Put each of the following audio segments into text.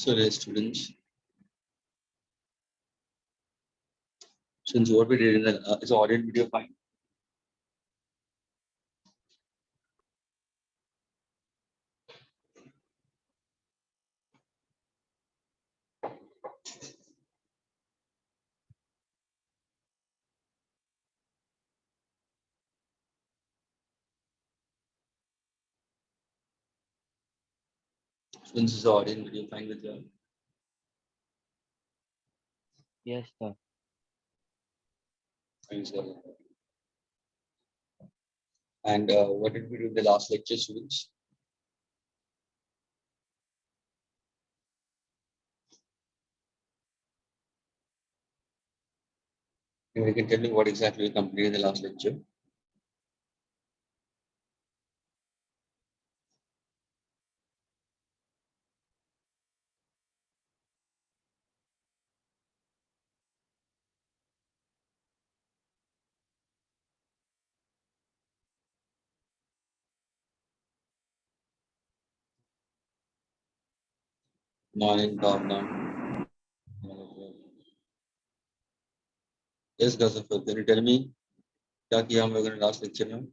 So, dear students, since what we did in the is audio and video fine? Since is audio and video fine with you? Yes, sir. Fine, sir. And what did we do in the last lecture, students? You can tell me what exactly we completed in the last lecture. Morning, Bhavna. Yes, Gazafar, can you tell me क्या किया हम लोगों ने last lecture में?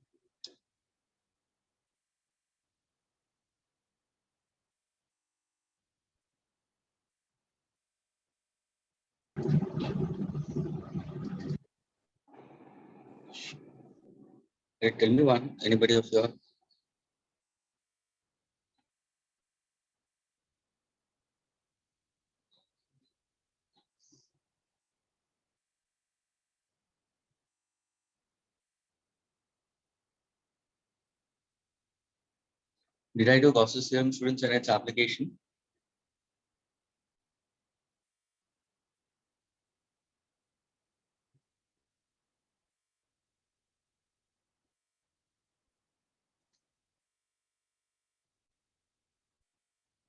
Tell me one. Anybody of you? Did I do Gauss's theorem, students, and its application?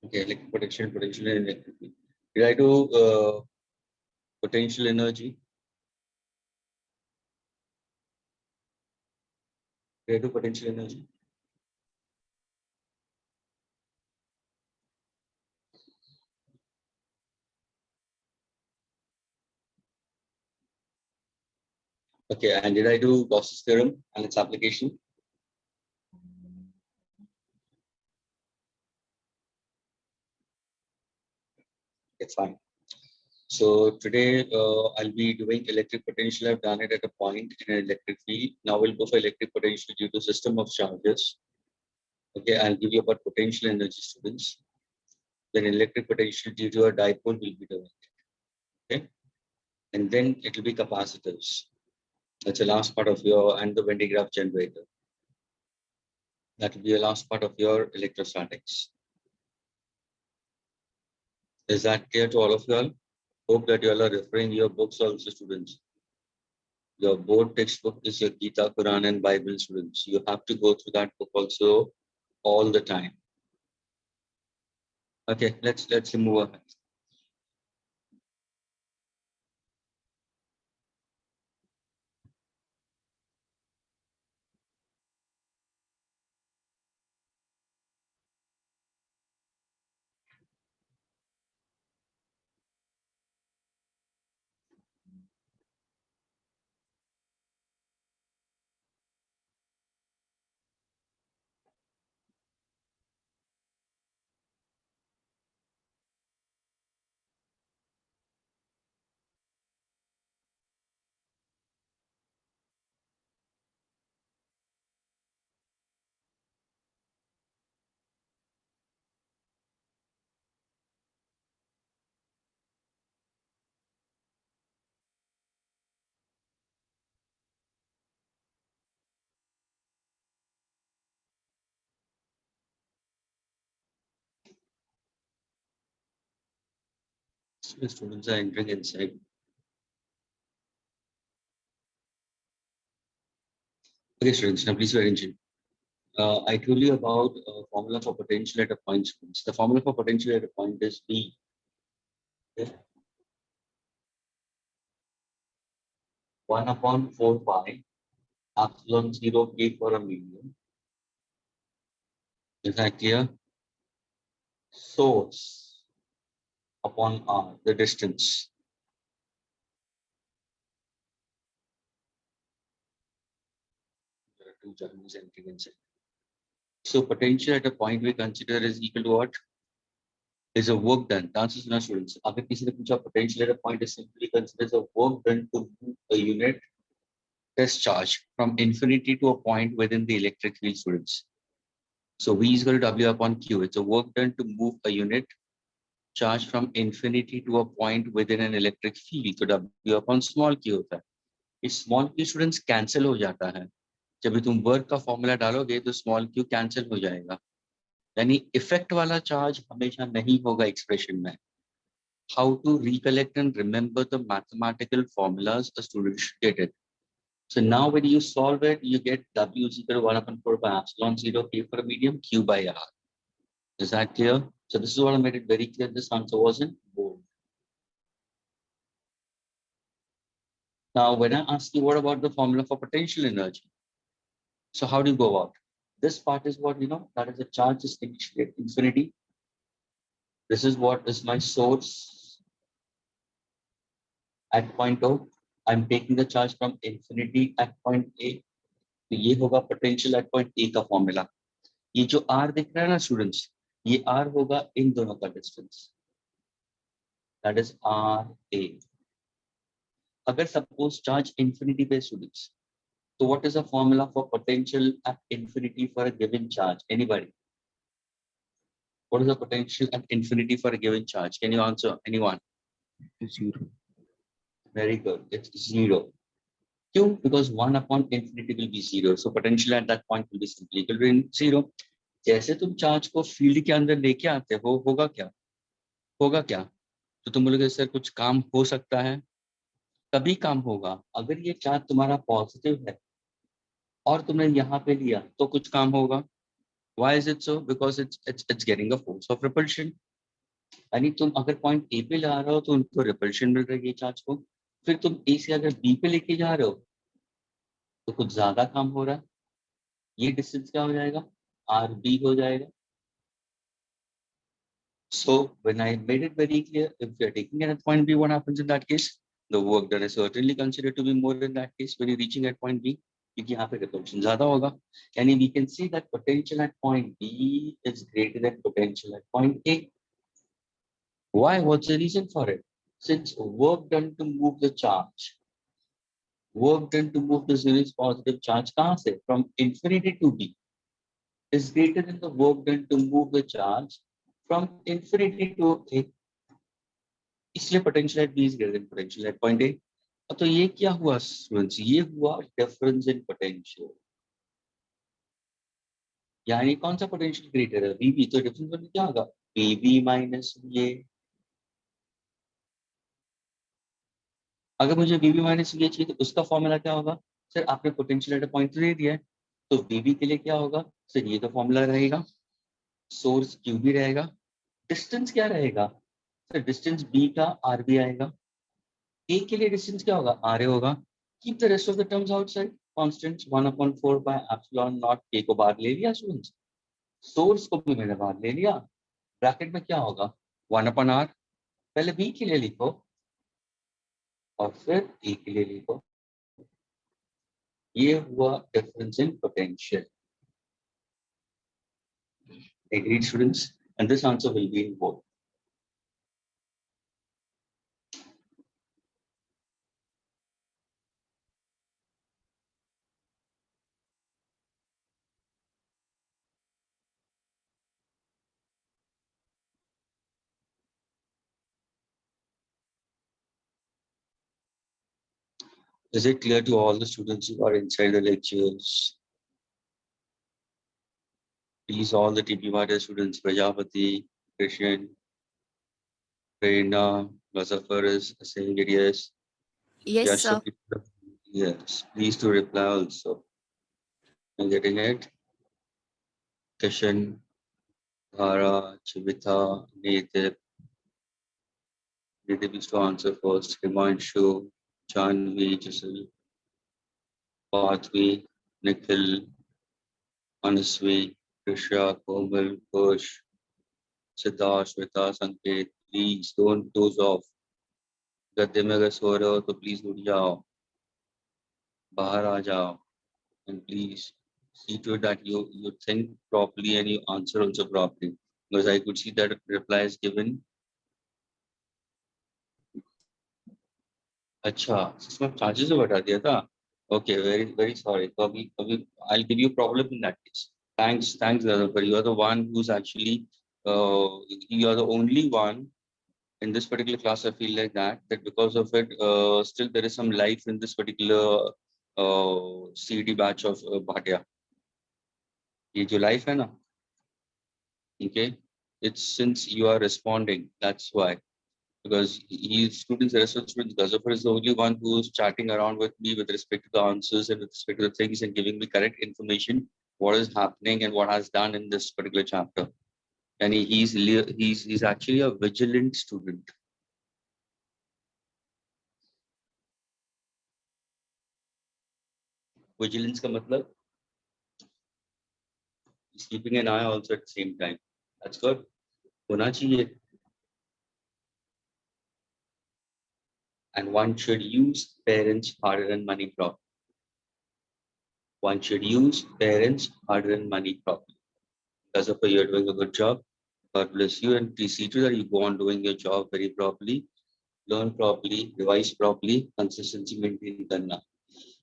Okay, like potential and electric field. Did I do potential energy? Did I do potential energy? Okay, and did I do Gauss's theorem and its application? Okay, fine. So today I'll be doing electric potential. I've done it at a point in an electric field. Now we'll go for electric potential due to system of charges. Okay, I'll give you about potential energy, students. Then electric potential due to a dipole will be doing. Okay, and then it will be capacitors. That's the last part of your and the Venn diagram generator. That will be the last part of your electrostatics. Is that clear to all of you all? Hope that you all are referring your books also, students. Your board textbook is your Gita, Quran, and Bible, students. You have to go through that book also all the time. Okay, let's move ahead. So students are entering inside. Okay, students, now please pay attention. I told you about formula for potential at a point, students. The formula for potential at a point is V. Okay? 1 upon 4 pi epsilon 0 K for a medium. Is that clear? Source upon r, the distance. There are two Germans entering inside. So potential at a point we consider is equal to what? Is a work done. The answer is no, students. अगर किसी ने पूछा potential at a point is simply considered as a work done to move a unit test charge from infinity to a point within the electric field, students. So V is equal to W upon Q. It's a work done to move a unit charge from infinity to a point within an electric field. So W upon small q होता है. इस small q students cancel हो जाता है. जब भी तुम work का फॉर्मूला डालोगे तो स्मॉल q कैंसिल हो जाएगा. यानी इफेक्ट वाला चार्ज हमेशा नहीं होगा एक्सप्रेशन में. How to recollect and remember the mathematical formulas a student should get it. So now when you solve it, you get W is equal to 1 upon 4 by epsilon 0 K for a medium Q by R. Is that clear? So this is what I made it very clear. This answer was in bold. Now, when I ask you, what about the formula for potential energy? So how do you go about? This part is what, that is the charge is initially at infinity. This is what is my source at point O. I'm taking the charge from infinity at point A. तो ये होगा potential at point A का formula. ये जो R दिख रहा है ना students, ये R होगा इन दोनों का distance. That is RA. अगर suppose charge infinity पे students, so what is the formula for potential at infinity for a given charge? Anybody? What is the potential at infinity for a given charge? Can you answer? Anyone? Zero. Very good. It's zero. Q, because 1 upon infinity will be zero. So potential at that point will be simply equal to zero. जैसे तुम charge को field के अंदर लेके आते हो, होगा क्या? होगा क्या? तो तुम बोलोगे सर कुछ काम हो सकता है. तभी काम होगा अगर ये चार्ज तुम्हारा पॉजिटिव है और तुमने यहाँ पे लिया तो कुछ काम होगा. Why is it so? Because it's getting a force of repulsion. यानी तुम अगर पॉइंट ए पे जा रहे हो तो उनको रिपल्शन मिल रही है चार्ज को. फिर तुम ए से अगर बी पे लेके जा रहे हो तो कुछ ज्यादा काम हो रहा है. ये डिस्टेंस क्या हो जाएगा? आर बी हो जाएगा. So when I made it very clear, if you are taking it at point B, what happens in that case? The work done is certainly considered to be more in that case when you're reaching at point B. क्योंकि यहाँ पे repulsion ज्यादा होगा. यानी we can see that potential at point B is greater than potential at point A. Why? What's the reason for it? Since work done to move the charge, work done to move the series positive charge कहाँ से? From infinity to B is greater than the work done to move the charge from infinity to A. इसलिए potential at B is greater than potential at point A. तो ये क्या हुआ students? ये हुआ difference in potential. यानी कौन सा potential greater है? VB. तो difference में क्या होगा? VB minus VA. अगर मुझे VB माइनस VA चाहिए तो उसका फॉर्मूला क्या होगा? सर आपने पोटेंशियल एट अ पॉइंट दे दिया है तो VB के लिए क्या होगा? सर ये तो फॉर्मूला रहेगा. सोर्स Q भी रहेगा. डिस्टेंस क्या रहेगा? सर डिस्टेंस B का RB आएगा. A के लिए डिस्टेंस क्या होगा? RA होगा. Keep the rest of the terms outside. Constants 1/4 by epsilon naught K को बाहर ले लिया स्टूडेंट्स. सोर्स को भी मैंने बाहर ले लिया. ब्रैकेट में क्या होगा? 1/r. पहले B के लिए लिखो और फिर A के लिए लिखो. ये हुआ difference in potential. Agreed students? And this answer will be in both. Is it clear to all the students who are inside the lectures? Please, all the TP Water students, Prajapati, Christian, Prerna, Muzaffar is saying it yes. Yes, sir. Yes, please to reply also. I'm getting it. Kishan, Dhara, Chivita, Native. Native is to answer first. Himanshu, Chanvi, Jisal, Pathvi, Nikhil, Anuswi, Krisha, Komal, Kush, Siddharth, Shweta, Sanket, please don't dose of. गद्दे में अगर सो रहे हो तो please उठ जाओ, बाहर आ जाओ, and please see to it that you think properly and you answer also properly, because I could see that reply is given. अच्छा, इसमें चार्जेस बढ़ा दिया था। Okay, very very sorry. तो अभी अभी I'll give you problem in that case. Thanks Radhakar. You are the one who's actually you are the only one in this particular class. I feel like that because of it still there is some life in this particular CET batch of Bhatia. ये जो life है ना, okay, it's since you are responding, that's why. Because students, the rest of the students, Gazafar is the only one who's chatting around with me with respect to the answers and with respect to the things and giving me correct information, what is happening and what has done in this particular chapter. And he's actually a vigilant student. Vigilance का मतलब he's keeping an eye also at the same time. That's good. होना चाहिए. And one should use parents' hard-earned money properly. One should use parents' hard-earned money properly. Gazafar, you're doing a good job. God bless you, and please see to that you go on doing your job very properly, learn properly, revise properly, consistency maintain करना.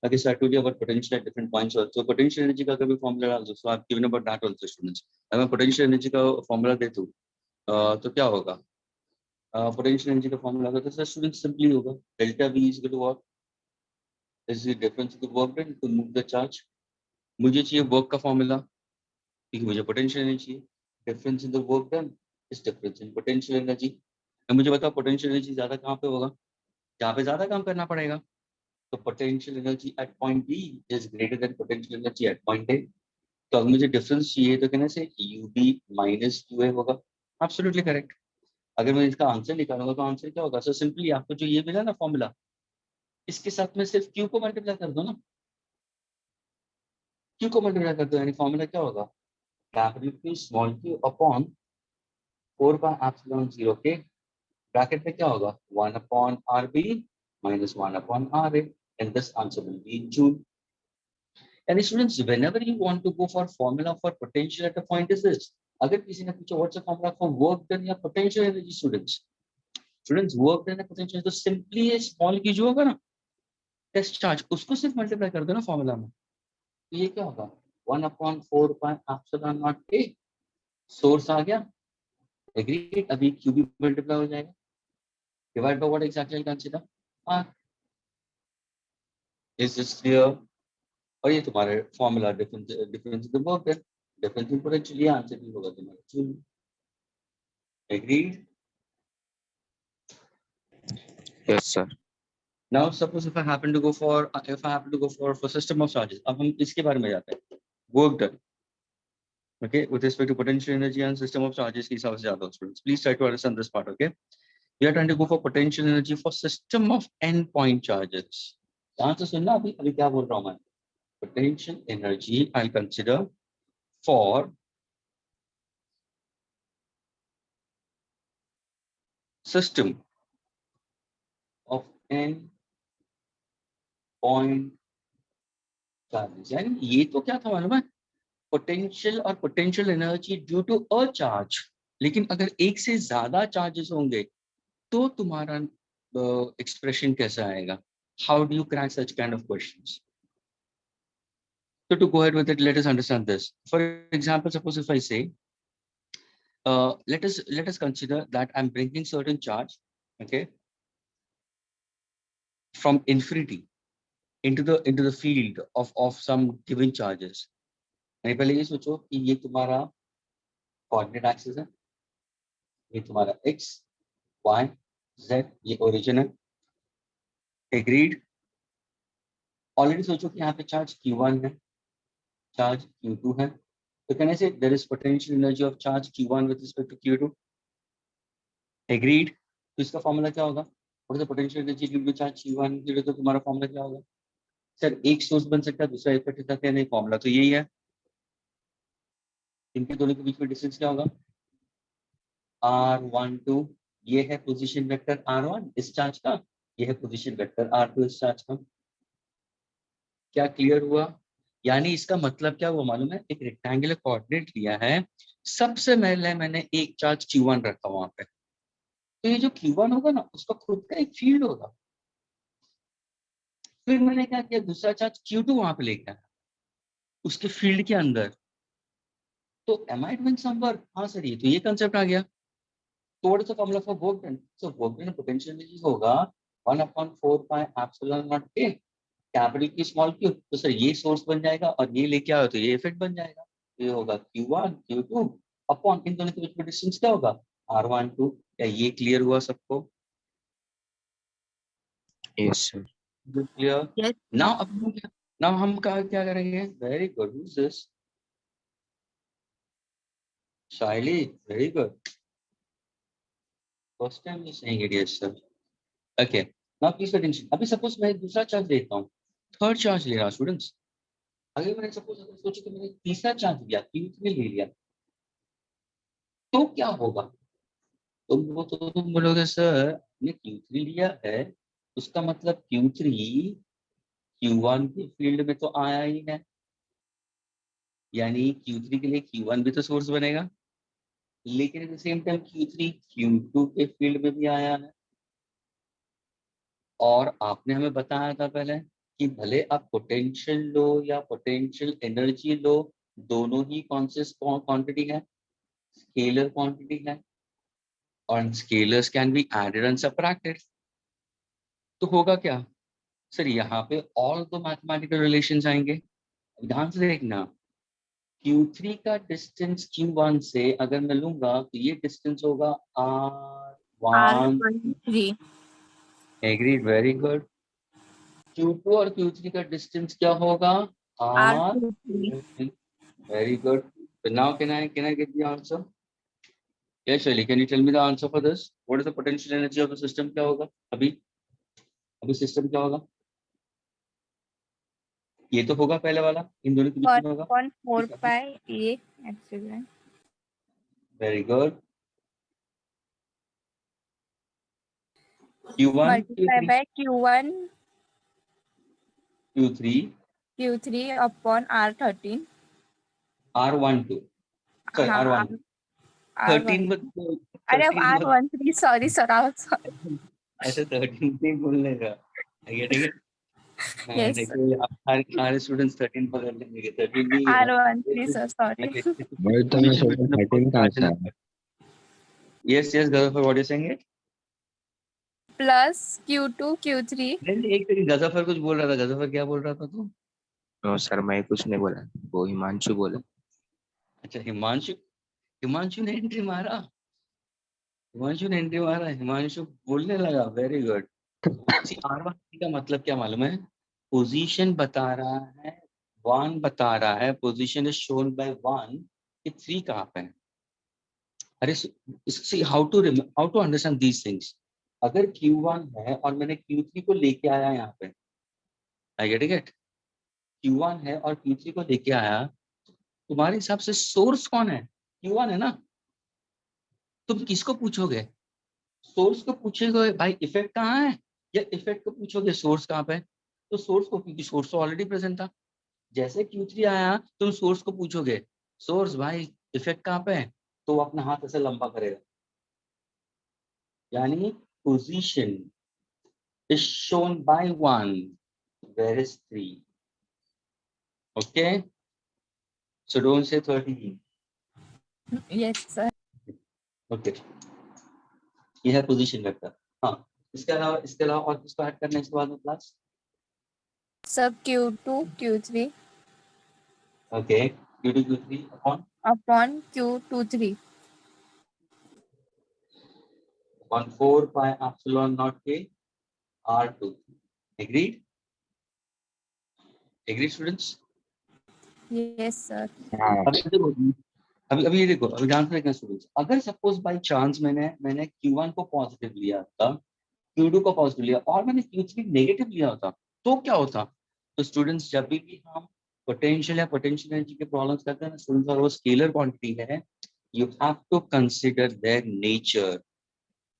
Okay, so I told you about potential at different points also. Potential energy का कभी formula also. So I've given about that also, students. अगर मैं potential energy का formula दे दूँ, तो क्या होगा? Potential energy का formula होगा तो students simply होगा. Delta V is equal to what? This is the difference in the work done to move the charge. मुझे चाहिए work का formula, क्योंकि मुझे potential energy चाहिए. Difference in the work done is difference in potential energy. मुझे बताओ potential energy ज्यादा कहाँ पे होगा? जहाँ पे ज्यादा काम करना पड़ेगा. तो potential energy at point B is greater than potential energy at point A. तो अगर मुझे डिफरेंस चाहिए तो कहने से U B minus Q A होगा. Absolutely correct. अगर मैं इसका आंसर निकालूंगा तो आंसर क्या होगा? सो सिंपली आपको जो ये मिला ना फॉर्मूला, इसके साथ में सिर्फ क्यू को मल्टीप्लाई कर दो ना. क्यू को मल्टीप्लाई कर दो, यानी फॉर्मूला क्या होगा? Capital Q small Q upon 4 by epsilon 0 के ब्रैकेट में क्या होगा? 1 upon RB minus 1 upon RA, and this answer will be Joule. And students, whenever you want to go for formula for potential at a point is this. अगर किसी ने पूछा what's the formula for work done या potential energy, students work done या potential, तो simply ये small की जो होगा ना टेस्ट चार्ज, उसको सिर्फ मल्टीप्लाई कर दो ना फॉर्मूला में. तो ये क्या होगा? 1 upon 4 by epsilon naught A. Source आ गया. एग्री. अभी क्यू भी मल्टीप्लाई हो जाएगा. Divide by what exactly I consider? R. Is this clear? और ये तुम्हारे formula difference in the work done, difference in potential, ये आंसर भी होगा तुम्हारा. चलो, agreed? Yes, sir. Now suppose if I happen to go for system of charges. अब हम इसके बारे में जाते हैं. Work done, okay, with respect to potential energy and system of charges के हिसाब से जाता हूं. Students please try to understand this part. Okay, we are trying to go for potential energy for system of and point charges. ध्यान से सुनना, अभी अभी क्या बोल रहा हूं मैं. Potential energy I consider for system of n point charges. यानी ये तो क्या था मालूम है? पोटेंशियल और potential energy due to a charge. लेकिन अगर एक से ज्यादा चार्जेस होंगे तो तुम्हारा एक्सप्रेशन कैसा आएगा? How do you crack such kind of questions? So to go ahead with it, let us understand this. For example, suppose if I say, let us consider that I'm bringing certain charge, okay, from infinity into the field of some given charges. नहीं, पहले ये सोचो कि ये तुम्हारा coordinate axis है, ये तुम्हारा x, y, z, ये ओरिजिन है. एग्रीड? ऑलरेडी सोचो कि यहाँ पे चार्ज q1 है, चार्ज q2 है. तो कहने से there is potential energy of charge q1 with respect to q2. Agreed? तो इसका फॉर्मूला क्या होगा? What is the potential energy due to charge q1 q2? तो तुम्हारा फॉर्मूला क्या होगा? सर एक सोर्स बन सकता है, दूसरा इफेक्ट करता है. नहीं, फॉर्मूला तो यही है. इनके दोनों के बीच में डिस्टेंस क्या होगा? R12. ये है पोजीशन वेक्टर r1 इस चार्ज का, ये है पोजीशन वेक्टर r2 इस चार्ज का। क्या क्लियर हुआ? यानी इसका मतलब क्या हुआ मालूम है? एक रेक्टेंगुलर कोऑर्डिनेट लिया है, सबसे पहले मैंने एक चार्ज q1 रखा वहां पे, तो ये जो q1 होगा ना उसका खुद का एक फील्ड होगा। फिर मैंने क्या किया, दूसरा चार्ज q2 वहां पे लेके आया उसके फील्ड के अंदर, तो am I doing some work? हाँ सर, ये तो ये कंसेप्ट आ गया। तो what is the formula for work done? So work done potential energy होगा 1/4 पाई एप्सिलॉन नॉट के कैपिटल की स्मॉल क्यू। तो सर ये सोर्स बन जाएगा और ये लेके आओ तो ये इफेक्ट बन जाएगा। तो ये होगा Q1 Q2 अपॉन इन दोनों के बीच में डिस्टेंस क्या होगा R12। क्या ये क्लियर हुआ सबको? Yes sir. Clear? Yes. Now अब नाउ हम क्या करेंगे? Very good, who is this? Shaily, very good, first time you saying it. Yes sir. Okay, now please attention. अभी सपोज मैं एक दूसरा चार्ज लेता हूँ, थर्ड चार्ज ले रहा स्टूडेंट्स। अगर मैंने सपोज अगर सोचो कि मैंने तीसरा चार्ज लिया, Q3 ले लिया, तो क्या होगा? तुम बोलोगे सर ने Q3 लिया है, उसका मतलब Q3 Q1 के फील्ड में तो आया ही है, यानी Q3 के लिए Q1 भी तो सोर्स बनेगा, लेकिन at the same time Q3 Q2 के फील्ड में भी आया है। और आपने हमें बताया था पहले कि भले आप पोटेंशियल लो या पोटेंशियल एनर्जी लो, दोनों ही कौन से क्वांटिटी है? स्केलर क्वांटिटी है, और scalars can be added and subtracted. तो होगा क्या सर? यहाँ पे और दो मैथमेटिकल रिलेशंस आएंगे, ध्यान से देखना। Q3 का डिस्टेंस Q1 से अगर मैं लूंगा तो ये डिस्टेंस होगा R1। R13. Agreed, very good. Q2 और Q3 का डिस्टेंस क्या होगा? R23. R, very good. So now can I get the answer? Yes, Shailee, can you tell me the answer for this? What is the potential energy of the system? क्या होगा अभी? अभी system क्या होगा? ये तो होगा पहले वाला, इन दोनों के बीच में होगा। 1/4 pi A epsilon. Very good. Q1 Multiply Q3 by Q1 Q3 Q3 upon R13. R12, sorry हाँ R1 R1. 13 मत बोल, अरे 13 मत। R13 sorry sir sorry. ऐसे 13 नहीं बोलने का, ठीक है? हाँ, यस देखिए आप सारे स्टूडेंट्स 13 पकड़ लेंगे, 13 नहीं है। R13 sir sorry. वही तो मैं सोचा 13 कहाँ से आया। Yes yes, Ghazanfar, what you saying? Plus Q2 Q3. नहीं, एक सेकंड, गजफर कुछ बोल रहा था। गजफर क्या बोल रहा था तू? नो सर, मैं कुछ नहीं बोला, वो हिमांशु बोला। अच्छा, हिमांशु। हिमांशु ने एंट्री मारा, हिमांशु ने एंट्री मारा, हिमांशु बोलने लगा, वेरी गुड। सी R1 का मतलब क्या मालूम है? पोजीशन बता रहा है, 1 बता रहा है, पोजीशन इज शोन बाय 1 कि 3 कहाँ पे है। अरे see how to understand these things. अगर Q1 है और मैंने Q3 को लेके आया यहाँ पे, आई गेट इट? Q1 है और Q3 को लेके आया, तुम्हारे हिसाब से सोर्स कौन है? Q1 है ना? तुम किसको पूछोगे? सोर्स को पूछोगे भाई इफेक्ट कहाँ है, या इफेक्ट को पूछोगे सोर्स कहाँ पे? तो सोर्स को, क्योंकि सोर्स तो ऑलरेडी प्रेजेंट था। जैसे Q3 आया तुम सोर्स को पूछोगे सोर्स भाई इफेक्ट कहाँ पे है, तो वो अपना हाथ ऐसे लंबा करेगा, यानी position is shown by 1 where is 3. Okay, so don't say 13. Yes sir. Okay, ये है पोजीशन वेक्टर। हाँ, इसके अलावा और किसको ऐड करना है इसके बाद में क्लास? सब Q2 Q3 okay, Q2 Q3 upon Q23. 1/4 pi epsilon naught k R2। Agreed? Agreed students? Yes sir. हाँ अभी देखो, अभी ये देखो, अभी ध्यान से देखना स्टूडेंट्स। अगर सपोज बाय चांस मैंने Q1 को पॉजिटिव लिया था, Q2 को पॉजिटिव लिया और मैंने Q3 नेगेटिव लिया होता, तो क्या होता? तो स्टूडेंट्स जब भी हम पोटेंशियल या पोटेंशियल एनर्जी के प्रॉब्लम्स करते हैं ना स्टूडेंट्स, और वो स्केलर क्वांटिटी है, you have to consider their nature.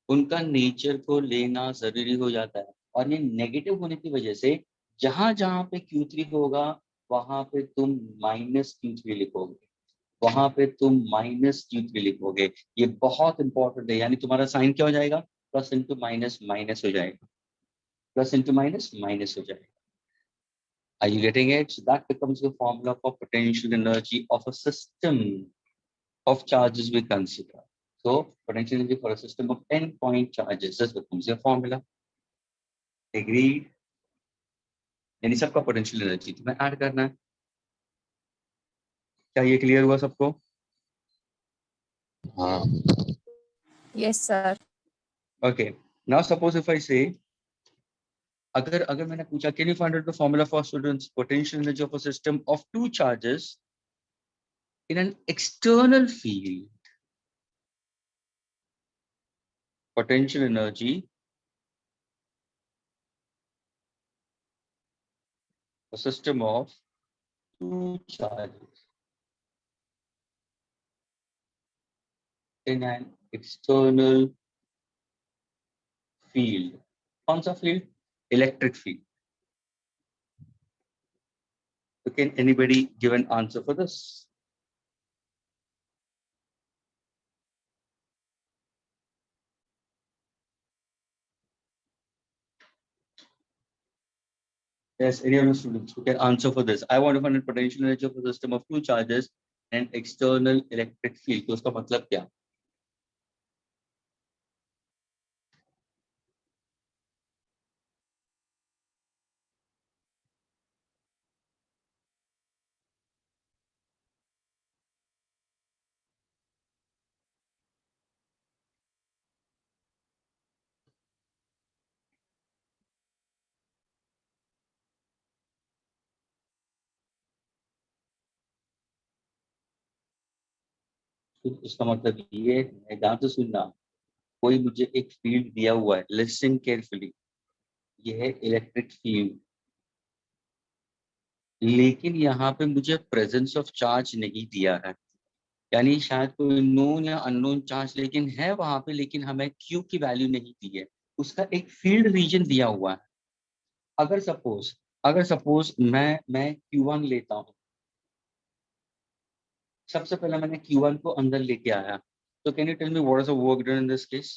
उनका नेचर को लेना जरूरी हो जाता है। और ये नेगेटिव होने की वजह से जहां जहां पे Q3 होगा वहां पे तुम -Q3 लिखोगे, वहां पे तुम -Q3 लिखोगे। ये बहुत इंपॉर्टेंट है, यानी तुम्हारा साइन क्या हो जाएगा, प्लस इंटू माइनस माइनस हो जाएगा, प्लस इंटू माइनस माइनस हो जाएगा। Are you getting it? So that becomes the formula for potential energy of a system of charges we consider. So potential energy for a system of n point charges, this becomes your formula. Agreed? यानी सबका potential energy तुम्हें add करना है। क्या ये clear हुआ सबको? हाँ Yes, sir. Okay. Now suppose if I say, अगर अगर मैंने पूछा can you find out the formula for students potential energy of a system of two charges in an external field, potential energy a system of two charges in an external field. कौन सा field? Electric field. So can anybody give an answer for this? Yes, any of the students who can answer for this? I want to find the potential energy of a system of two charges and external electric field. तो उसका मतलब क्या? तो उसका मतलब ये है, ध्यान से सुनना, कोई मुझे एक फील्ड दिया हुआ है, लिसन केयरफुली, ये है इलेक्ट्रिक फील्ड, लेकिन यहाँ पे मुझे प्रेजेंस ऑफ चार्ज नहीं दिया है, यानी शायद कोई नोन या अननोन चार्ज लेकिन है वहां पे, लेकिन हमें Q की वैल्यू नहीं दी है, उसका एक फील्ड रीजन दिया हुआ है। अगर सपोज मैं Q1 लेता हूँ, सबसे पहले मैंने Q1 को अंदर लेके आया, तो can you tell me what is the work done in this case?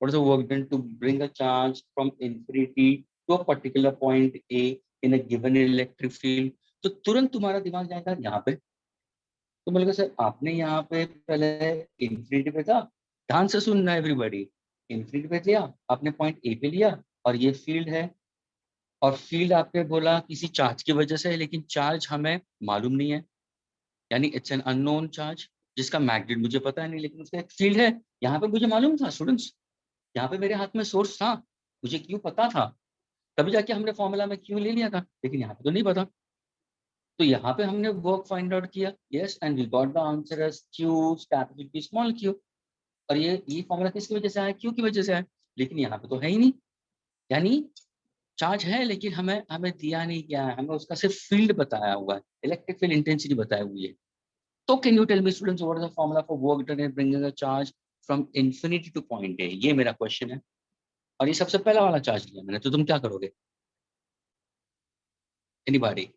What is the work done to bring a charge from infinity to a particular point A in a given electric field? तो तुरंत तुम्हारा दिमाग जाएगा यहाँ पे, तो बोलेगा sir आपने यहाँ पे पहले इंफिनिटी पे था, ध्यान से सुनना एवरीबॉडी, इंफिनिटी पे लिया आपने, पॉइंट ए पे लिया, और ये फील्ड है, और फील्ड आपने बोला किसी चार्ज की वजह से है, लेकिन चार्ज हमें मालूम नहीं है, यानी इट्स एन अननोन चार्ज जिसका मैग्नीट्यूड मुझे पता है नहीं, लेकिन उसका एक फील्ड है। यहाँ पे मुझे मालूम था स्टूडेंट्स, यहाँ पे मेरे हाथ में सोर्स था, मुझे क्यों पता था, तभी जाके हमने फॉर्मूला में क्यों ले लिया था, लेकिन यहाँ पे तो नहीं पता। तो यहाँ पे हमने वर्क फाइंड आउट किया, yes, and we got the answer as Q capital Q small q। और ये फॉर्मूला किसकी वजह से आया, Q की वजह से आया, लेकिन यहाँ पे तो है ही नहीं, यानी चार्ज है लेकिन हमें हमें दिया नहीं गया है, हमें उसका सिर्फ फील्ड बताया हुआ है, इलेक्ट्रिक फील्ड इंटेंसिटी बताई हुई है। तो can you tell me students what is the formula for work done in bringing a charge from infinity to point A? ये मेरा क्वेश्चन है, और ये सबसे पहला वाला चार्ज लिया मैंने, तो तुम क्या करोगे? Anybody?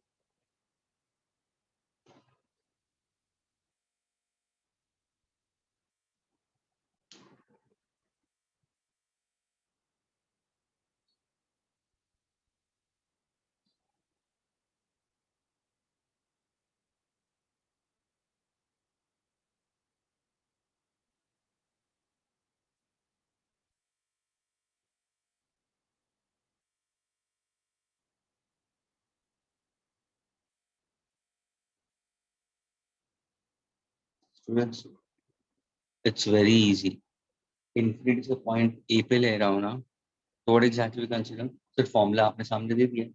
Students it's very easy, infinity से पॉइंट ए पे ले रहा हूँ ना, तो व्हाट एग्जैक्टली वी कंसीडर, सिर्फ फॉर्मूला आपने सामने दे दिया,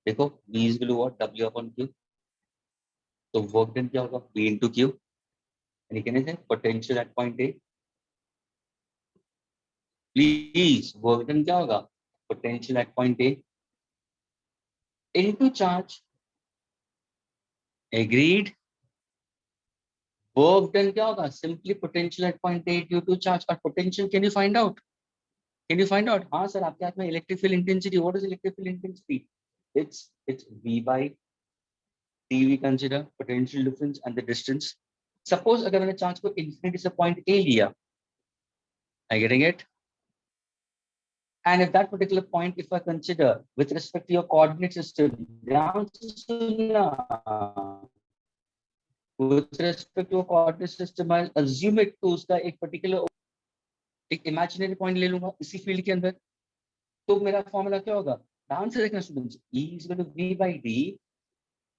देखो V is equal to what, W upon Q, तो वर्क डन क्या होगा, V इनटू Q, यानी कहने से potential at point A, please work done क्या होगा, potential at point A into charge, agreed? Work done क्या होगा? Simply potential at point A due to charge. और potential can you find out? Can you find out? हाँ sir, आपके हाथ में electric field intensity. What is electric field intensity? It's V by T we consider potential difference and the distance. Suppose अगर मैंने charge को infinity से point A लिया, are you getting it? And if that particular point, if I consider with respect to your coordinate system, ध्यान से सुनना, with respect to a coordinate system, I assume it to उसका एक particular एक imaginary point ले लूंगा इसी field के अंदर, तो मेरा फॉर्मूला क्या होगा? ध्यान से देखना students, E is equal to V by D,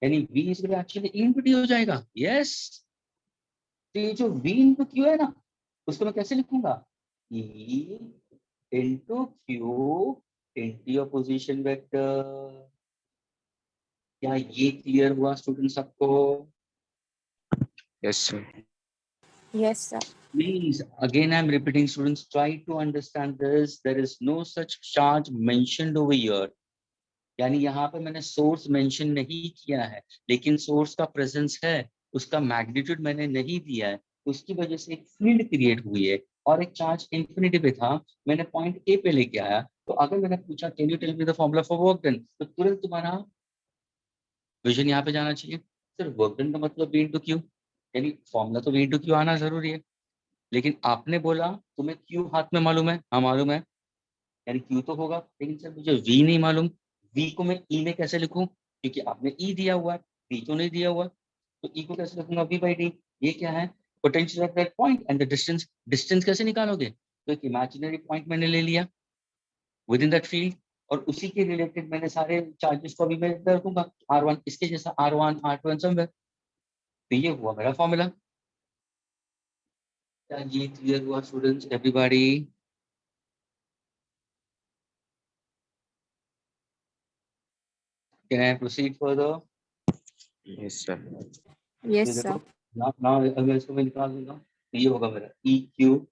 यानी V is equal to actually E into D हो जाएगा। Yes, तो ये जो V into Q है ना, उसको मैं कैसे लिखूंगा? E into Q into your position vector। क्या ये क्लियर हुआ स्टूडेंट सबको? Yes, sir. Yes, sir. Please, again I'm repeating students, try to understand this. There is no such charge mentioned over here। यानी यहाँ पे मैंने सोर्स मेंशन नहीं किया है, लेकिन सोर्स का प्रेजेंस है, उसका मैग्नीट्यूड मैंने नहीं दिया है, उसकी वजह से एक फील्ड क्रिएट हुई है और एक चार्ज इंफिनिटी पे था, मैंने पॉइंट ए पे लेके आया। तो अगर मैंने पूछा can you tell me the formula for work done, तो तुरंत तुम्हारा विजन यहाँ पे जाना चाहिए। सर वर्क डन का मतलब V इंटू क्यू, यानी फॉर्मूला तो V इंटू क्यू आना जरूरी है। लेकिन आपने बोला तुम्हें क्यू हाथ में मालूम है, हाँ मालूम है, यानी क्यू तो होगा, लेकिन सर मुझे V नहीं मालूम। V को मैं E में कैसे लिखूं? क्योंकि आपने E दिया हुआ है, V तो नहीं दिया हुआ, तो E को कैसे लिखूंगा? V by D। ये क्या है? Potential at that point and the distance. Distance कैसे निकालोगे? तो एक इमेजिनरी पॉइंट मैंने ले लिया विद इन दैट फील्ड, और उसी के रिलेटेड मैंने सारे चार्जेस को अभी मैं इधर रखूंगा, R1 इसके जैसा, R1 R2 समवेयर। तो ये हुआ मेरा फॉर्मूला। क्या ये क्लियर हुआ students, everybody? Can I proceed further? Yes, sir. Yes, ये देखो sir. ना ना, अगर इसको मैं निकाल दूंगा तो ये होगा मेरा E Q.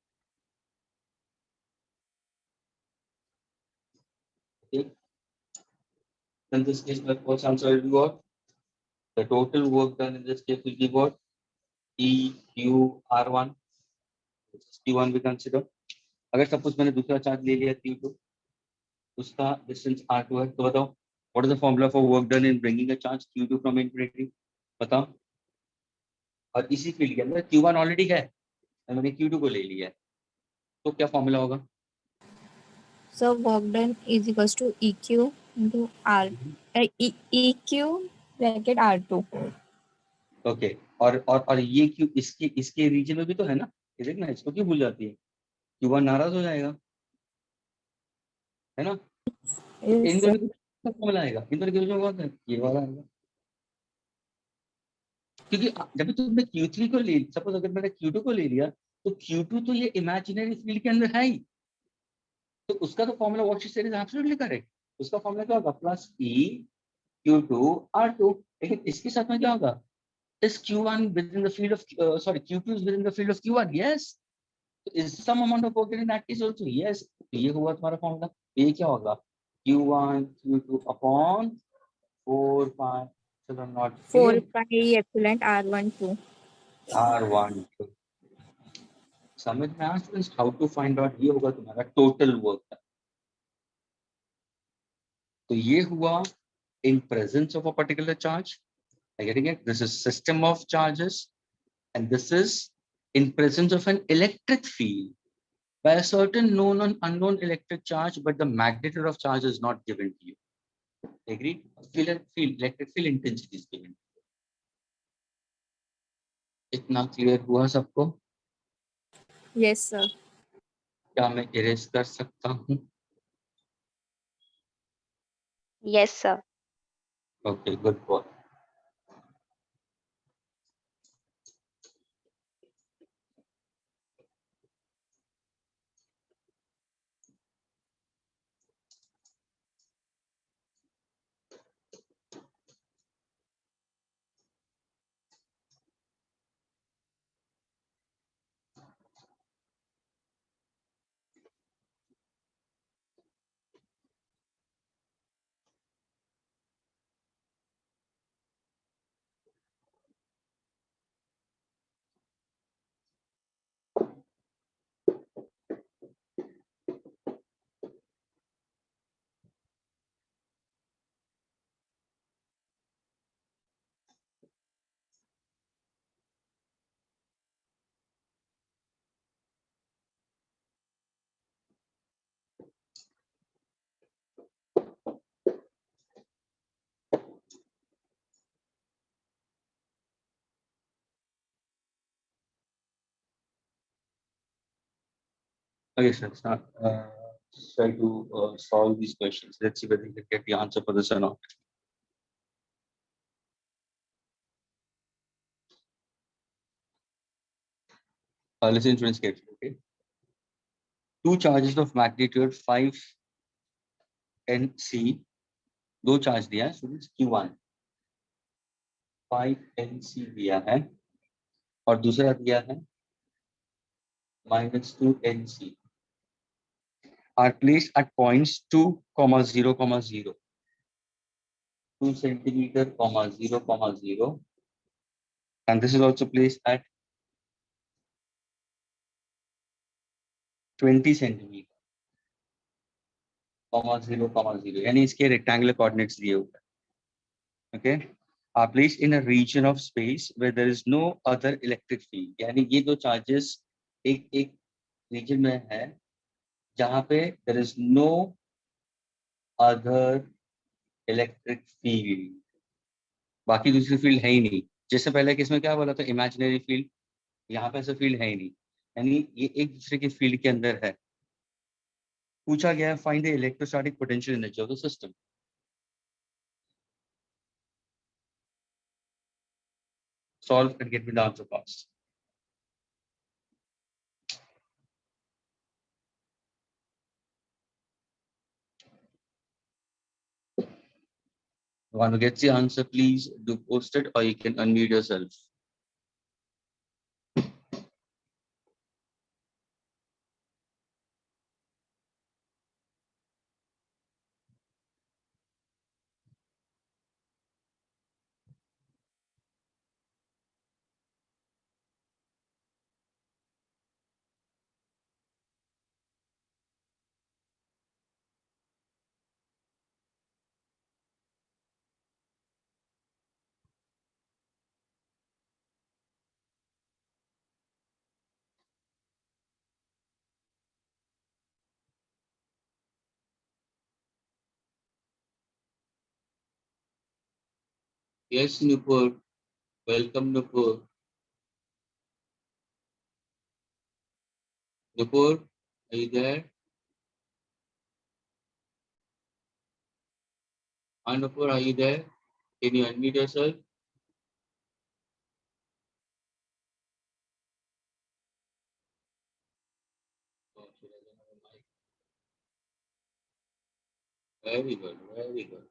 In this case, my first answer will be what? The total work done in this case will be what? E Q R1, Q1 we consider। अगर सपोज मैंने दूसरा चार्ज ले लिया Q2, उसका डिस्टेंस R2 है, तो बताओ what is the formula for work done in bringing a charge Q2 from infinity? बताओ। और इसी फील्ड के अंदर Q1 ऑलरेडी है, मैंने Q2 को ले लिया है, तो क्या फॉर्मूला होगा? So work done is equals to EQ into R. EQ bracket R2. Okay, और ये क्यों इसके इसके रीजन में भी तो है ना, ये देखना, इसको क्यों भूल जाती है? Q1 नाराज हो जाएगा, है ना? तो Yes, इन sir. दोनों का फॉर्मूला आएगा, इन दोनों के बीच में कौन सा है? ये वाला आएगा। क्योंकि जब भी तुमने Q3 को ले, सपोज अगर मैंने Q2 को ले लिया, तो Q2 तो ये इमेजिनरी फील्ड के अंदर है ही, तो उसका तो formula what she said is absolutely correct. उसका फॉर्मूला क्या होगा? Plus E Q2 R2। लेकिन इसके साथ में क्या होगा? इस Q1 within the field of sorry, Q2 is within the field of Q1, yes। तो is some amount of work in that case also, yes। तो ये हुआ तुम्हारा फॉर्मूला। ये क्या होगा? Q1 Q2 upon 4 pi epsilon naught 4 A pi epsilon R12. R1। समझ में आया students how to find out? ये होगा तुम्हारा टोटल वर्क। तो ये हुआ in presence of a particular charge, are you getting it? This is system of charges, and this is in presence of an electric field by a certain known and unknown electric charge, but the magnitude of charge is not given to you। Agree? Field electric field intensity is given। इतना clear हुआ सबको? Yes, sir. क्या मैं erase कर सकता हूँ? Yes, sir. Okay, good boy. Okay, sir. Try to solve these questions. Let's see whether you can get the answer for this or not. Listen to this carefully, okay? Two charges of magnitude 5 NC, दो charge दिया है students, Q1 5 NC दिया है और दूसरा दिया है -2 NC, are placed at points 2, 0, 0, 2 centimeter, 0, 0, and this is also placed at 20 centimeter, 0, 0, यानी इसके रेक्टेंगुलर कोऑर्डिनेट्स दिए हुए हैं, okay, are placed in a region of space where there is no other electric field, यानी ये दो चार्जेस एक एक रीजन में है जहां पे there is no other electric field, बाकी दूसरी फील्ड है ही नहीं। जैसे पहले किसमें क्या बोला था, इमेजिनरी फील्ड, यहाँ पे ऐसा फील्ड है ही नहीं, यानी ये एक दूसरे के फील्ड के अंदर है। पूछा गया है find the electrostatic potential energy of the system. Solve and get me the answer fast. Want to get the answer, please do post it or you can unmute yourself. Yes, Nupur. Welcome, Nupur. Nupur, are you there? Hi, Nupur, are you there? Can you unmute yourself? Oh, she doesn't have a mic. Very good, very good.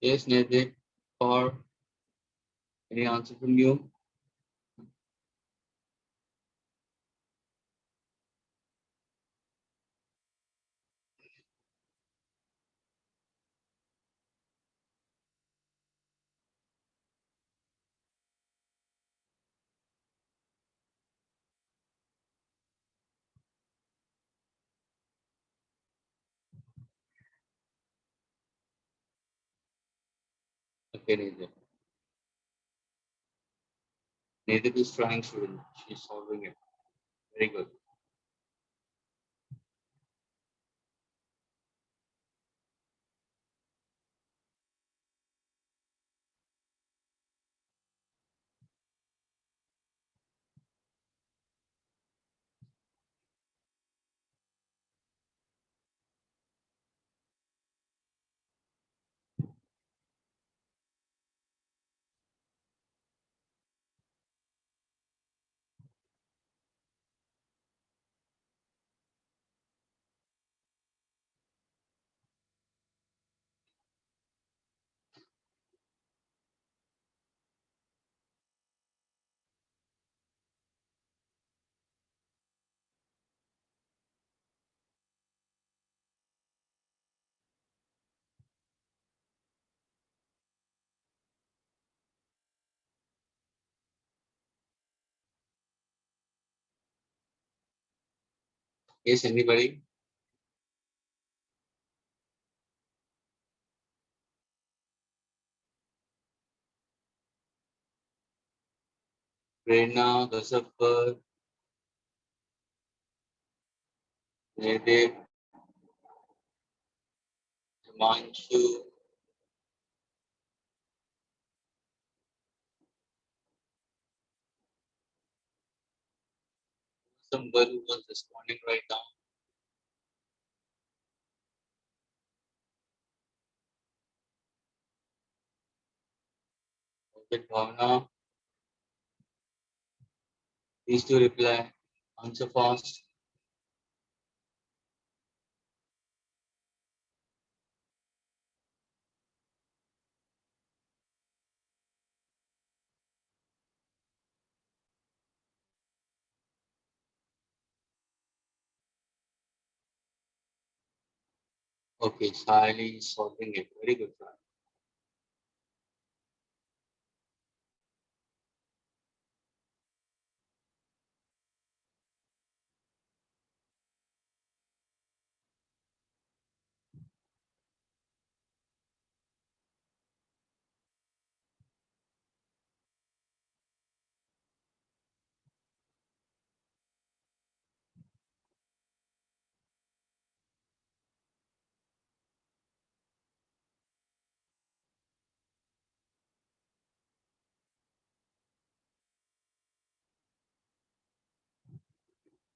Yes, Nathan, or any answer from you? Okay, Nathan. Nathan is trying to, she's solving it. Very good. Yes, anybody? Prerna, Ghazanfar, Jaidev, Himanshu, somebody who was responding right now. Okay, Bhavna, please do reply. Answer fast. Okay, Sahili is solving it. Very good, sir.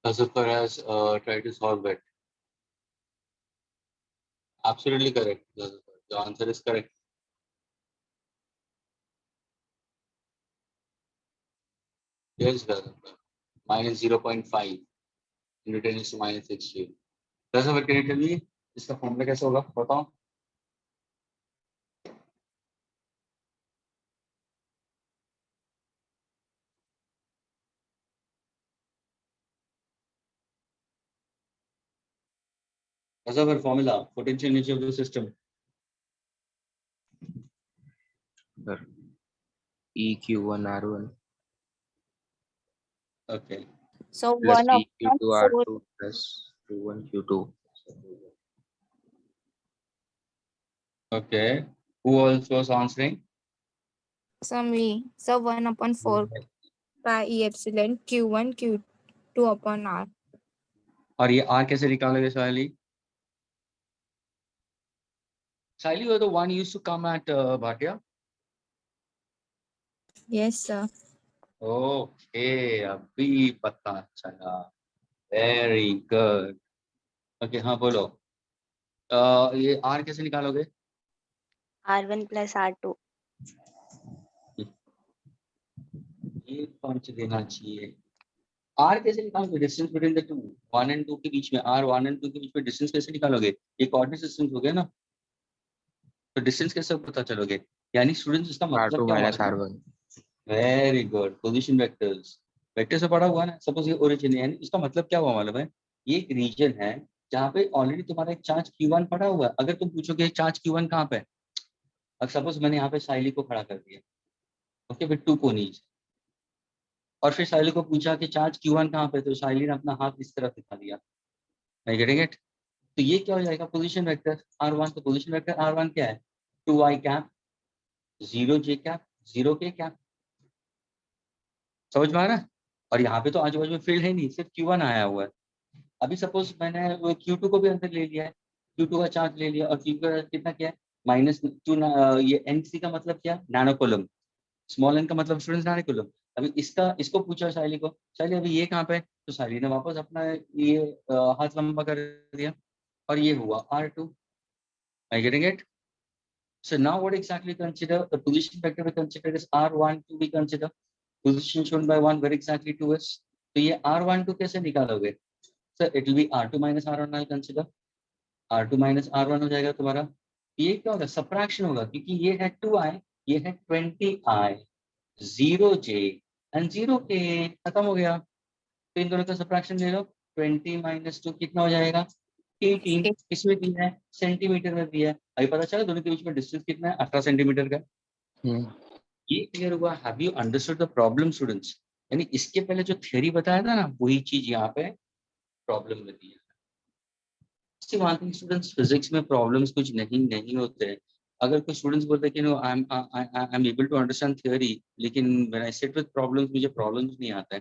Gazafar has tried to solve it. Absolutely correct, Gazafar. The answer is correct. Yes, Gazafar. Minus 0.5 into 10 is to minus 60. Gazafar, can you tell me इसका formula कैसे होगा? बताओ. Gazafar, formula potential energy of the system. Sir EQ1 R1 Okay. So plus 1 upon EQ2 4. R2 plus Q1 Q2. Okay. Who else was answering? Me. So 1 upon 4 pi E epsilon Q1 Q2 upon R. और ये R कैसे निकालोगे साइली? Saili, you are the one who used to come at Bhatia. Yes, sir. Okay, अभी पता चला. Very good. Okay, हाँ बोलो. ये R कैसे निकालोगे? R1 plus R2. ये पंच देना चाहिए. R कैसे निकालोगे? Distance between the two 1 and 2 के बीच में. R 1 and 2 के बीच में डिस्टेंस कैसे निकालोगे? ये कोऑर्डिनेट सिस्टम हो गया ना. तो डिस्टेंस कैसे पता चलोगे? यानी स्टूडेंट्स इसका मतलब R2 क्या minus हुआ? R1. Very good. Position vectors. Vector से पढ़ा हुआ ना. सपोज ये ओरिजिन है, यानी इसका मतलब क्या हुआ मालूम है? ये एक रीजन है जहाँ पे ऑलरेडी तुम्हारा एक चार्ज Q1 पड़ा हुआ है. अगर तुम पूछोगे चार्ज Q1 कहाँ पे है, अब सपोज मैंने यहाँ पे साइली को खड़ा कर दिया, ओके, विद टू कोनीज, और फिर साइली को पूछा कि चार्ज Q1 कहाँ पे, तो साइली ने अपना हाथ इस तरफ दिखा दिया. I getting it? तो ये क्या हो जाएगा? Position vector R1. तो पोजीशन वेक्टर R1 क्या है? 2i cap 0j cap 0k cap. समझ में आ रहा है? और यहाँ पे तो आजू बाजू में फील्ड है नहीं, सिर्फ Q1 आया हुआ है. अभी सपोज मैंने वो Q2 को भी अंदर ले लिया है, Q2 का चार्ज ले लिया, और Q2 का कितना क्या है? -2. ये NC का मतलब क्या? Nano coulomb. स्मॉल n का मतलब स्टूडेंट्स नैनो कूलम. अभी इसको पूछा साइली को, साइली अभी ये कहाँ पे है? तो साइली ने वापस अपना ये हाथ लंबा कर दिया, और ये हुआ R2. Are you getting it? So now what exactly consider the position vector we consider is R1 to be considered. Position shown by 1, where exactly 2 is. तो ये R12 कैसे निकालोगे? Sir, it will be R2 minus R1. I'll consider R2 minus R1 हो जाएगा तुम्हारा. ये क्या होगा? Subtraction होगा, क्योंकि ये है 2i, ये है 20i, 0j and 0k. खत्म हो गया. तो इन दोनों का सब्ट्रैक्शन ले लो. 20 minus 2 कितना हो जाएगा? 18. किसमें दिया है? सेंटीमीटर में दिया है. अभी पता चला दोनों के बीच में डिस्टेंस कितना है? 18 सेंटीमीटर का. ये क्लियर हुआ? Have you understood the problem students? यानी इसके पहले जो थ्योरी बताया था ना, वही चीज यहाँ पे प्रॉब्लम में दी है. सी वन थिंग स्टूडेंट्स, फिजिक्स में प्रॉब्लम्स कुछ नहीं होते हैं। अगर कोई स्टूडेंट्स बोलते हैं कि no I am able to understand theory, लेकिन when I sit with problems मुझे प्रॉब्लम्स नहीं आता है,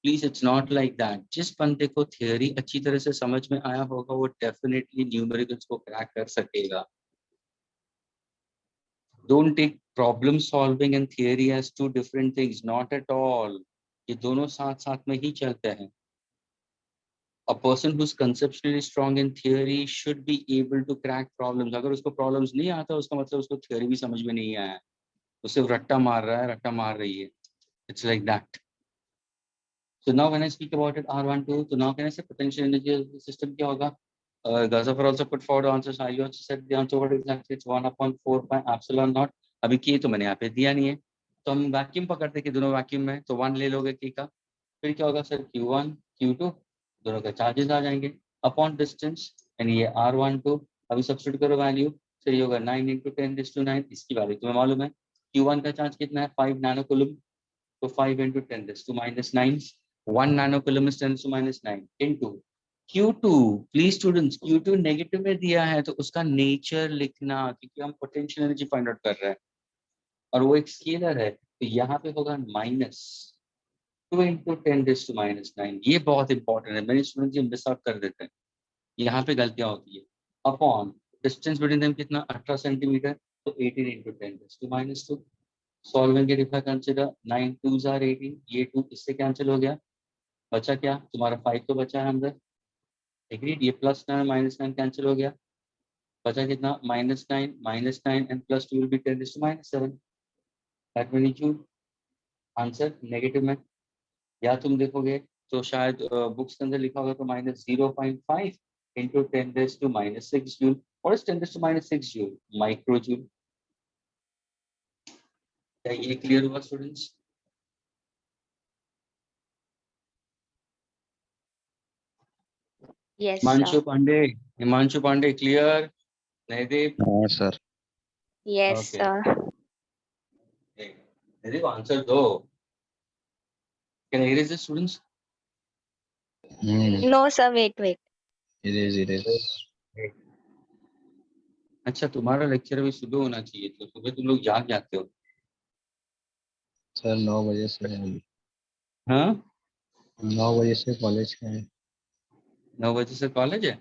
please it's not like that. जिस बंदे को थियोरी अच्छी तरह से समझ में आया होगा वो डेफिनेटली न्यूमेरिकल्स को क्रैक कर सकेगा। Don't take problem solving and theory as two different things, not at all. ये दोनों साथ साथ में ही चलते हैं। A person who's conceptually strong in theory should be able to crack problems. अगर उसको problems नहीं आता उसका मतलब उसको theory भी समझ में नहीं आया है, वो सिर्फ रट्टा मार रहा है, रट्टा मार रही है। It's like that. So now when I speak about it, R12, so now can I say potential energy system क्या होगा? Gazafar also put forward answers. I also said the answer what exactly it's 1/4 pi epsilon naught. अभी की तो मैंने यहाँ पे दिया नहीं है, तो हम वैक्यूम पकड़ते कि दोनों वैक्यूम में, तो 1 ले लोगे की का, फिर क्या होगा सर Q1 Q2 दोनों के चार्जेस आ जाएंगे अपॉन डिस्टेंस, यानी ये R12 अभी सब्स्टिट्यूट करो वैल्यू, फिर ये होगा 9 × 10⁻⁹, इसकी वैल्यू तुम्हें मालूम है। Q1 का चार्ज कितना है 5 नैनो कूलम, तो 5 × 10⁻⁹, 1 nano coulomb is 10⁻⁹ into Q2। Please students Q2 negative में दिया है तो उसका नेचर लिखना, क्योंकि हम पोटेंशियल एनर्जी फाइंड आउट कर रहे हैं और वो एक स्केलर है, तो यहाँ पे होगा -2 × 10⁻⁹। ये बहुत इंपॉर्टेंट है, मेरे स्टूडेंट ये मिस आउट कर देते हैं, यहाँ पे गलतियां होती है। अपॉन डिस्टेंस बिटवीन देम कितना 18 सेंटीमीटर, तो 18 × 10⁻²। सॉल्विंग के डिफा कंसिडर 9 2s are 18, ये 2 इससे कैंसिल हो गया, बचा क्या तुम्हारा 5 तो बचा है अंदर, एग्रीड। ये +9 -9 कैंसिल हो गया, बचा कितना -9 and +2 will be 10⁻⁷। That many joule. Answer negative में, या तुम देखोगे तो शायद बुक्स के अंदर लिखा होगा तो -0.5 × 10⁻⁶ जूल। और 10⁻⁶ जूल माइक्रो जूल। क्या ये क्लियर हुआ students? Yes, Himanshu sir. Pandey clear? Naideep? हाँ सर। Yes, okay, sir. Naideep answer दो। Can I erase this students? No, sir. Wait. it is. अच्छा, तुम्हारा लेक्चर अभी सुबह होना चाहिए, तो सुबह तुम लोग जाग जाते हो। सर 9 बजे से है। हाँ 9 बजे से कॉलेज का है। 9 बजे से कॉलेज है।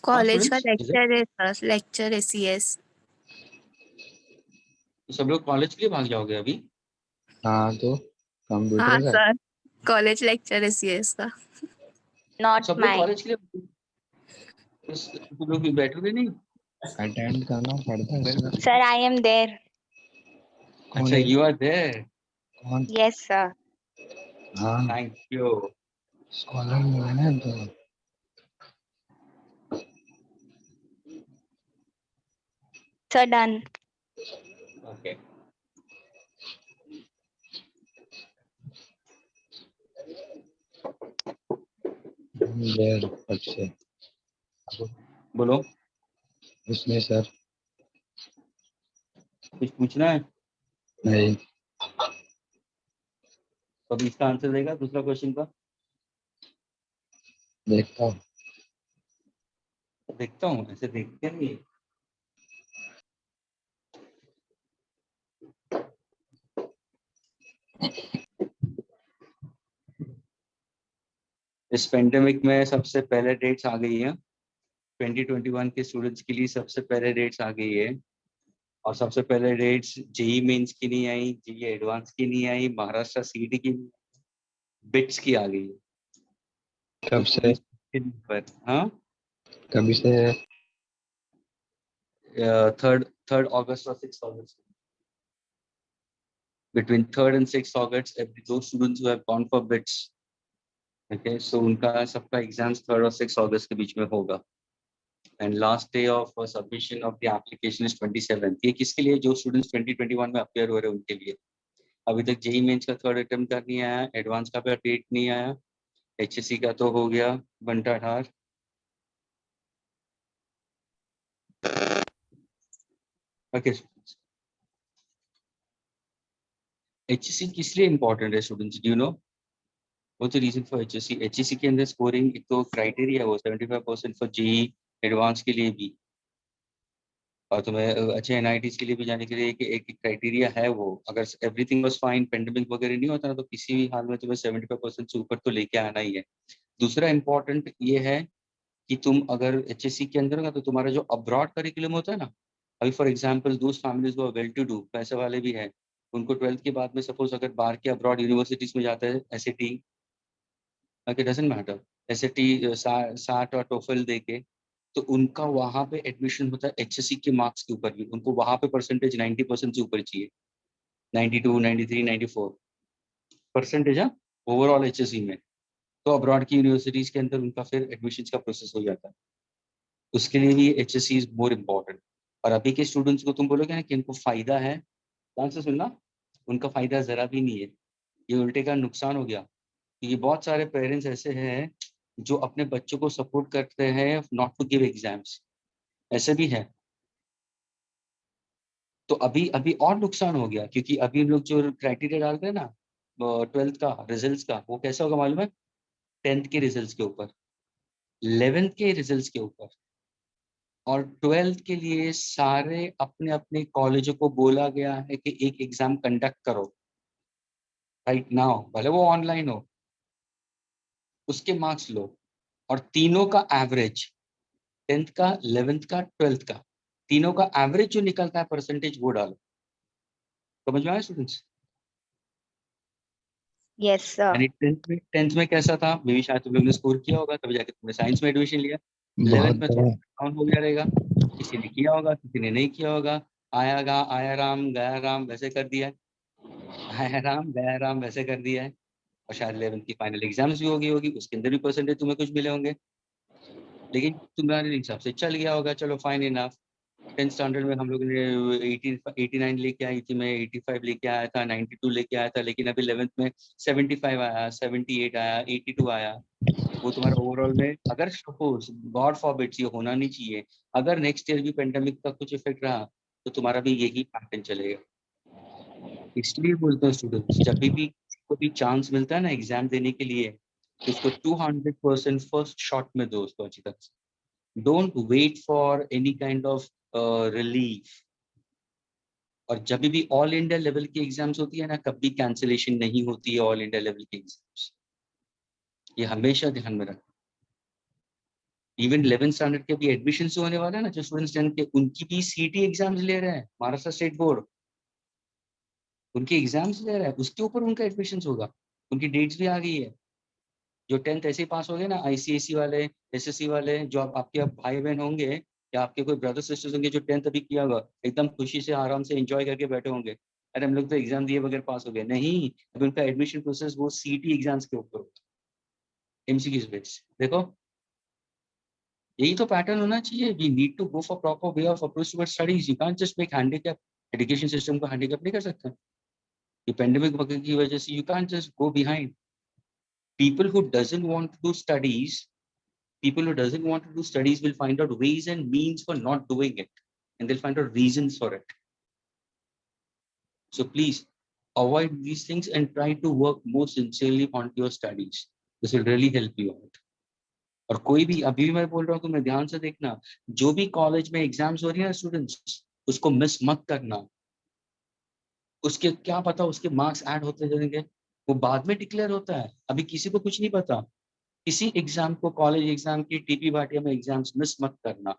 कॉलेज का स्टूडेंट्स लेक्चर है सर, लेक्चर है CS। सब लोग कॉलेज के लिए भाग जाओगे अभी? हाँ तो हाँ कंप्यूटर का सर, कॉलेज लेक्चर है CS का। Not सब लोग mine. कॉलेज के लिए, तुम लोग बैठोगे नहीं? अटेंड करना पड़ता है sir. Sir, I am there. कौन अच्छा, है? यू आर देयर, कौन? Yes, sir. हाँ थैंक यू। स्कॉलर में है ना तो Sir, done. ओके, देर कब से बोलो उसमें सर कुछ पूछना है नहीं तो अभी इसका आंसर देगा दूसरा क्वेश्चन का। देखता हूँ। देखता हूँ, ऐसे देखते नहीं। इस पेंडेमिक में सबसे पहले डेट्स आ गई है, 2021 के स्टूडेंट्स के लिए सबसे पहले डेट्स आ गई है, और सबसे पहले डेट्स जेई मेंस की नहीं आई, जेई एडवांस की नहीं आई, महाराष्ट्र सीईटी की बिट्स की आ गई है। कब से? पर हाँ, कभी से? 3rd August और 6th August, between 3rd and 6th August, those students who have gone for bits, okay, so उनका सबका एग्जाम्स 3rd और 6th August के बीच में होगा, and last day of submission of the application is 27th। ये किसके लिए? जो स्टूडेंट्स 2021 में अपियर हो रहे हैं उनके लिए। अभी तक जेई मेंस का 3rd अटेम्प्ट का नहीं आया, एडवांस का भी डेट नहीं आया, एचएससी का तो हो गया बंटा ठार। ओके, एचएससी किस लिए इंपॉर्टेंट है स्टूडेंट्स, डू यू नो? वो तो रीजन फॉर एचएससी के अंदर स्कोरिंग एक तो क्राइटेरिया है वो 75% फॉर जेई एडवांस के लिए भी, और तुम्हें अच्छे एनआईटीज के लिए भी जाने के लिए एक क्राइटेरिया है वो। अगर एवरीथिंग वाज फाइन, पेंडेमिक वगैरह नहीं होता ना, तो किसी भी हाल में तुम्हें 75% से ऊपर तो लेके आना ही है। दूसरा इंपॉर्टेंट ये है कि तुम अगर एचएससी के अंदर ना, तो तुम्हारा जो अब्रॉड करिकुलम होता है ना, अभी फॉर एग्जांपल दोस्त फैमिलीज वो वेल टू डू पैसे वाले भी हैं, उनको 12th के बाद में सपोज अगर बाहर के अब्रॉड यूनिवर्सिटीज में जाते हैं, SAT, okay doesn't matter, SAT साट और टोफल देके, तो उनका वहां पे एडमिशन होता है एचएससी के मार्क्स के ऊपर भी। उनको वहां पे परसेंटेज 90% से ऊपर चाहिए, 92, 93, 94 परसेंटेज है ओवरऑल एचएससी में। तो अब्रॉड की यूनिवर्सिटीज के अंदर उनका फिर एडमिशन का प्रोसेस हो जाता है। उसके लिए भी एचएससी इज मोर इम्पोर्टेंट। और अभी के स्टूडेंट्स को तुम बोलोगे ना कि इनको फायदा है, ध्यान से सुनना, उनका फायदा जरा भी नहीं है, ये उल्टे का नुकसान हो गया। ये बहुत सारे पेरेंट्स ऐसे हैं जो अपने बच्चों को सपोर्ट करते हैं नॉट टू गिव एग्जाम्स, ऐसे भी है। तो अभी अभी और नुकसान हो गया, क्योंकि अभी लोग जो क्राइटेरिया डालते हैं ना 12th का रिजल्ट्स का, वो कैसा होगा मालूम है? 10th के रिजल्ट्स के ऊपर, 11th के रिजल्ट्स के ऊपर, और 12th के लिए सारे अपने अपने कॉलेजों को बोला गया है कि एक एग्जाम कंडक्ट करो राइट नाउ, भले वो ऑनलाइन हो, उसके मार्क्स लो, और तीनों का एवरेज, 10th का, 11th का, 12th का, तीनों का एवरेज जो निकलता है परसेंटेज वो डालो। समझ में आया स्टूडेंट्स? Yes, sir. यानी 10th में कैसा था, मे भी शायद तुम लोग ने स्कोर किया होगा तभी जाके तुमने साइंस में एडमिशन लिया। 11th में थोड़ा डाउन हो गया रहेगा, किसी ने किया होगा, किसी ने नहीं किया होगा, आया राम गया राम वैसे कर दिया है, आया राम गया राम वैसे कर दिया है। और शायद 11th की फाइनल एग्जाम्स भी होगी, उसके अंदर भी परसेंटेज तुम्हें कुछ मिले होंगे, लेकिन तुम्हारे हिसाब से चल गया होगा, चलो फाइन इनफ। 10th स्टैंडर्ड में हम लोग ने 89 लेके आई थी, मैं 85 लेके आया था, 92 लेके आया था, लेकिन अभी 11th में 75 आया, 78 आया, 82 आया। वो तुम्हारा ओवरऑल में, अगर सपोज गॉड फॉरबिड्स ये होना नहीं चाहिए, अगर नेक्स्ट ईयर भी पेंडेमिक का कुछ इफेक्ट रहा, तो तुम्हारा भी यही पैटर्न चलेगा। इसलिए बोलते हैं स्टूडेंट्स, जब भी को भी चांस मिलता है ना एग्जाम देने के लिए, तो उसको 200% फर्स्ट शॉट में दो उसको अच्छी तरह से। Don't wait for any kind of relief. और जब भी ऑल इंडिया लेवल की एग्जाम्स होती है ना, कभी कैंसिलेशन नहीं होती है ऑल इंडिया लेवल की एग्जाम्स, ये हमेशा ध्यान में रखना। इवन 11th स्टैंडर्ड के भी एडमिशन होने वाला है ना, जो स्टूडेंट्स 10th के, उनकी भी सीटी एग्जाम्स ले रहे हैं महाराष्ट्र स्टेट बोर्ड, उनके एग्जाम्स ले रहा है, उसके ऊपर उनका एडमिशन होगा। उनकी डेट्स भी आ गई है। जो 10th ऐसे ही पास हो गए ना, आईसीएसई वाले, एसएससी वाले, जो आपके भाई बहन होंगे या आपके कोई ब्रदर सिस्टर्स होंगे जो 10th अभी किया होगा, एकदम खुशी से आराम से एंजॉय करके बैठे होंगे, अरे हम लोग तो एग्जाम दिए बगैर पास हो गए। नहीं, अभी उनका एडमिशन प्रोसेस वो सीटी एग्जाम्स के ऊपर होगा, एमसीक्यूज बेस्ड। देखो, यही तो पैटर्न होना चाहिए। We need to go for proper way of approach towards studies. You can't just make handicap, education system को हैंडीकैप नहीं कर सकते। ये पेंडेमिक वगैरह की वजह से you can't just go behind. People who doesn't want to do studies, people who doesn't want to do studies will find out ways and means for not doing it, and they'll find out reasons for it. So please avoid these things and try to work more sincerely on your studies. This will really help you out. और कोई भी, अभी भी मैं बोल रहा हूँ तो मैं ध्यान से देखना, जो भी कॉलेज में एग्जाम्स हो रही है स्टूडेंट्स, उसको मिस मत करना। उसके क्या पता उसके मार्क्स ऐड होते जाएंगे, वो बाद में डिक्लेयर होता है, अभी किसी को कुछ नहीं पता। किसी एग्जाम को, कॉलेज एग्जाम की टीपी भाटिया में एग्जाम्स मिस मत करना।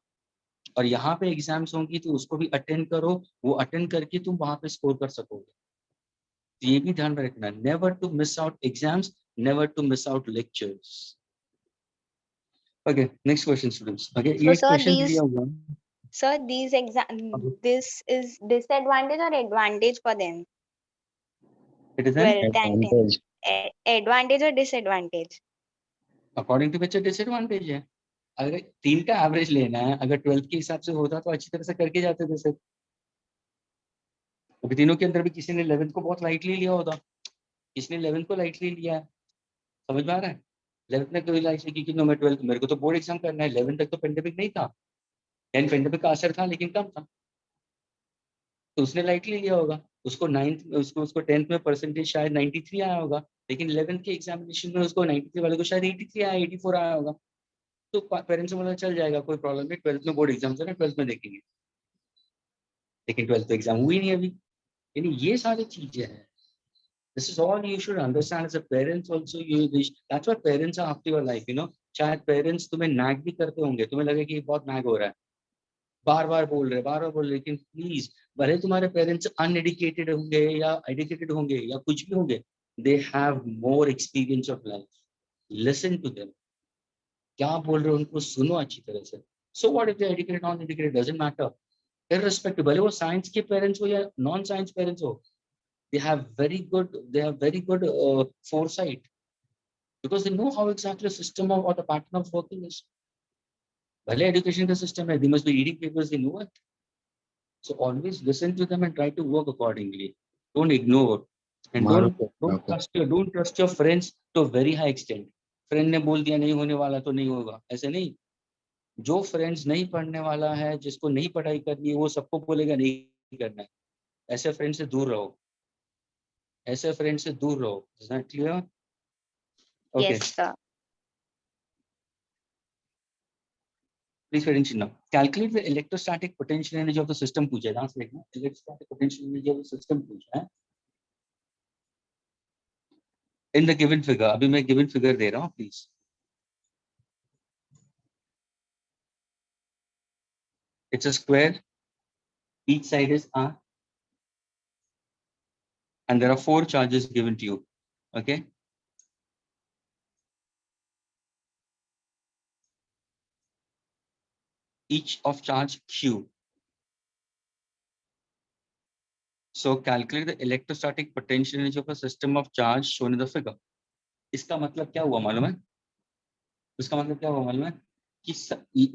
और यहाँ पे एग्जाम्स होंगी तो उसको भी अटेंड करो, वो अटेंड करके तुम वहां पे स्कोर कर सकोगे। तो ये भी ध्यान में रखना, never to miss out exams, never to miss out lectures. Okay, next question students. Okay, So, ये sir, क्वेश्चन दिया हुआ this is disadvantage or advantage for them? It is an 12th and 10th. Advantage or disadvantage? According to बच्चे disadvantage है। अगर 3 का average लेना है, अगर 12th के हिसाब से होता तो अच्छी तरह से करके जाते थे सर। अभी तीनों के अंदर भी किसी ने 11th को बहुत लाइटली लिया होता, किसी ने 11th को लाइटली लिया है। समझ में आ रहा है? 11th ने कोई लाइटली की, मैं 12th, मेरे को तो बोर्ड एग्जाम करना है, 11th तक तो पेंडेमिक नहीं था, यानी पेंडेमिक का असर था लेकिन कम था, तो उसने लाइटली लिया होगा। उसको 9th में उसको 10th में परसेंटेज शायद 93 आया होगा, लेकिन 11th के एग्जामिनेशन में उसको 93 वाले को शायद 83 आया, 84 आया होगा। तो पेरेंट्स को बोला चल जाएगा, कोई प्रॉब्लम नहीं, 12th में बोर्ड एग्जाम है ना, 12th में देखेंगे। लेकिन 12th एग्जाम हुई नहीं अभी। यानी ये सारी चीजें हैं। This is all you should understand as a parents also. That's what parents are after your life, you know. शायद पेरेंट्स तुम्हें नैग भी करते होंगे, तुम्हें लगे कि बहुत नैग हो रहा है, बार बार बोल रहे, लेकिन प्लीज, भले तुम्हारे पेरेंट्स अनएडुकेटेड होंगे या एडुकेटेड होंगे या कुछ भी होंगे, they have more experience of life. Listen to them, क्या बोल रहे हो उनको सुनो अच्छी तरह से। So what if they educated non educated, doesn't matter, irrespective, भले वो साइंस के पेरेंट्स हो या नॉन साइंस पेरेंट्स हो, they have very good foresight, because they know how exactly the system of or the pattern of working is. भले education का system है, they must be reading papers, they know it. So always listen to them and try to work accordingly. Don't ignore, and don't trust your friends to a very high extent. Friend ने बोल दिया नहीं होने वाला तो नहीं होगा, ऐसे नहीं। जो फ्रेंड्स नहीं पढ़ने वाला है, जिसको नहीं पढ़ाई करनी है, वो सबको बोलेगा नहीं करना है। ऐसे फ्रेंड से दूर रहो, ऐसे फ्रेंड से दूर रहो। Is that clear? Okay. Yes, sir. Please pay attention now. Calculate the electrostatic potential energy of the system पूछा है, ध्यान से देखना। Electrostatic potential energy of the system पूछा है। In the given figure, अभी मैं given figure दे रहा हूँ, please. It's a square. Each side is R, and there are 4 charges given to you. Okay. Each of charge Q. So calculate the electrostatic potential energy of a system of charge shown in the figure. इसका मतलब क्या हुआ मालूम है? इसका मतलब क्या हुआ मालूम है? कि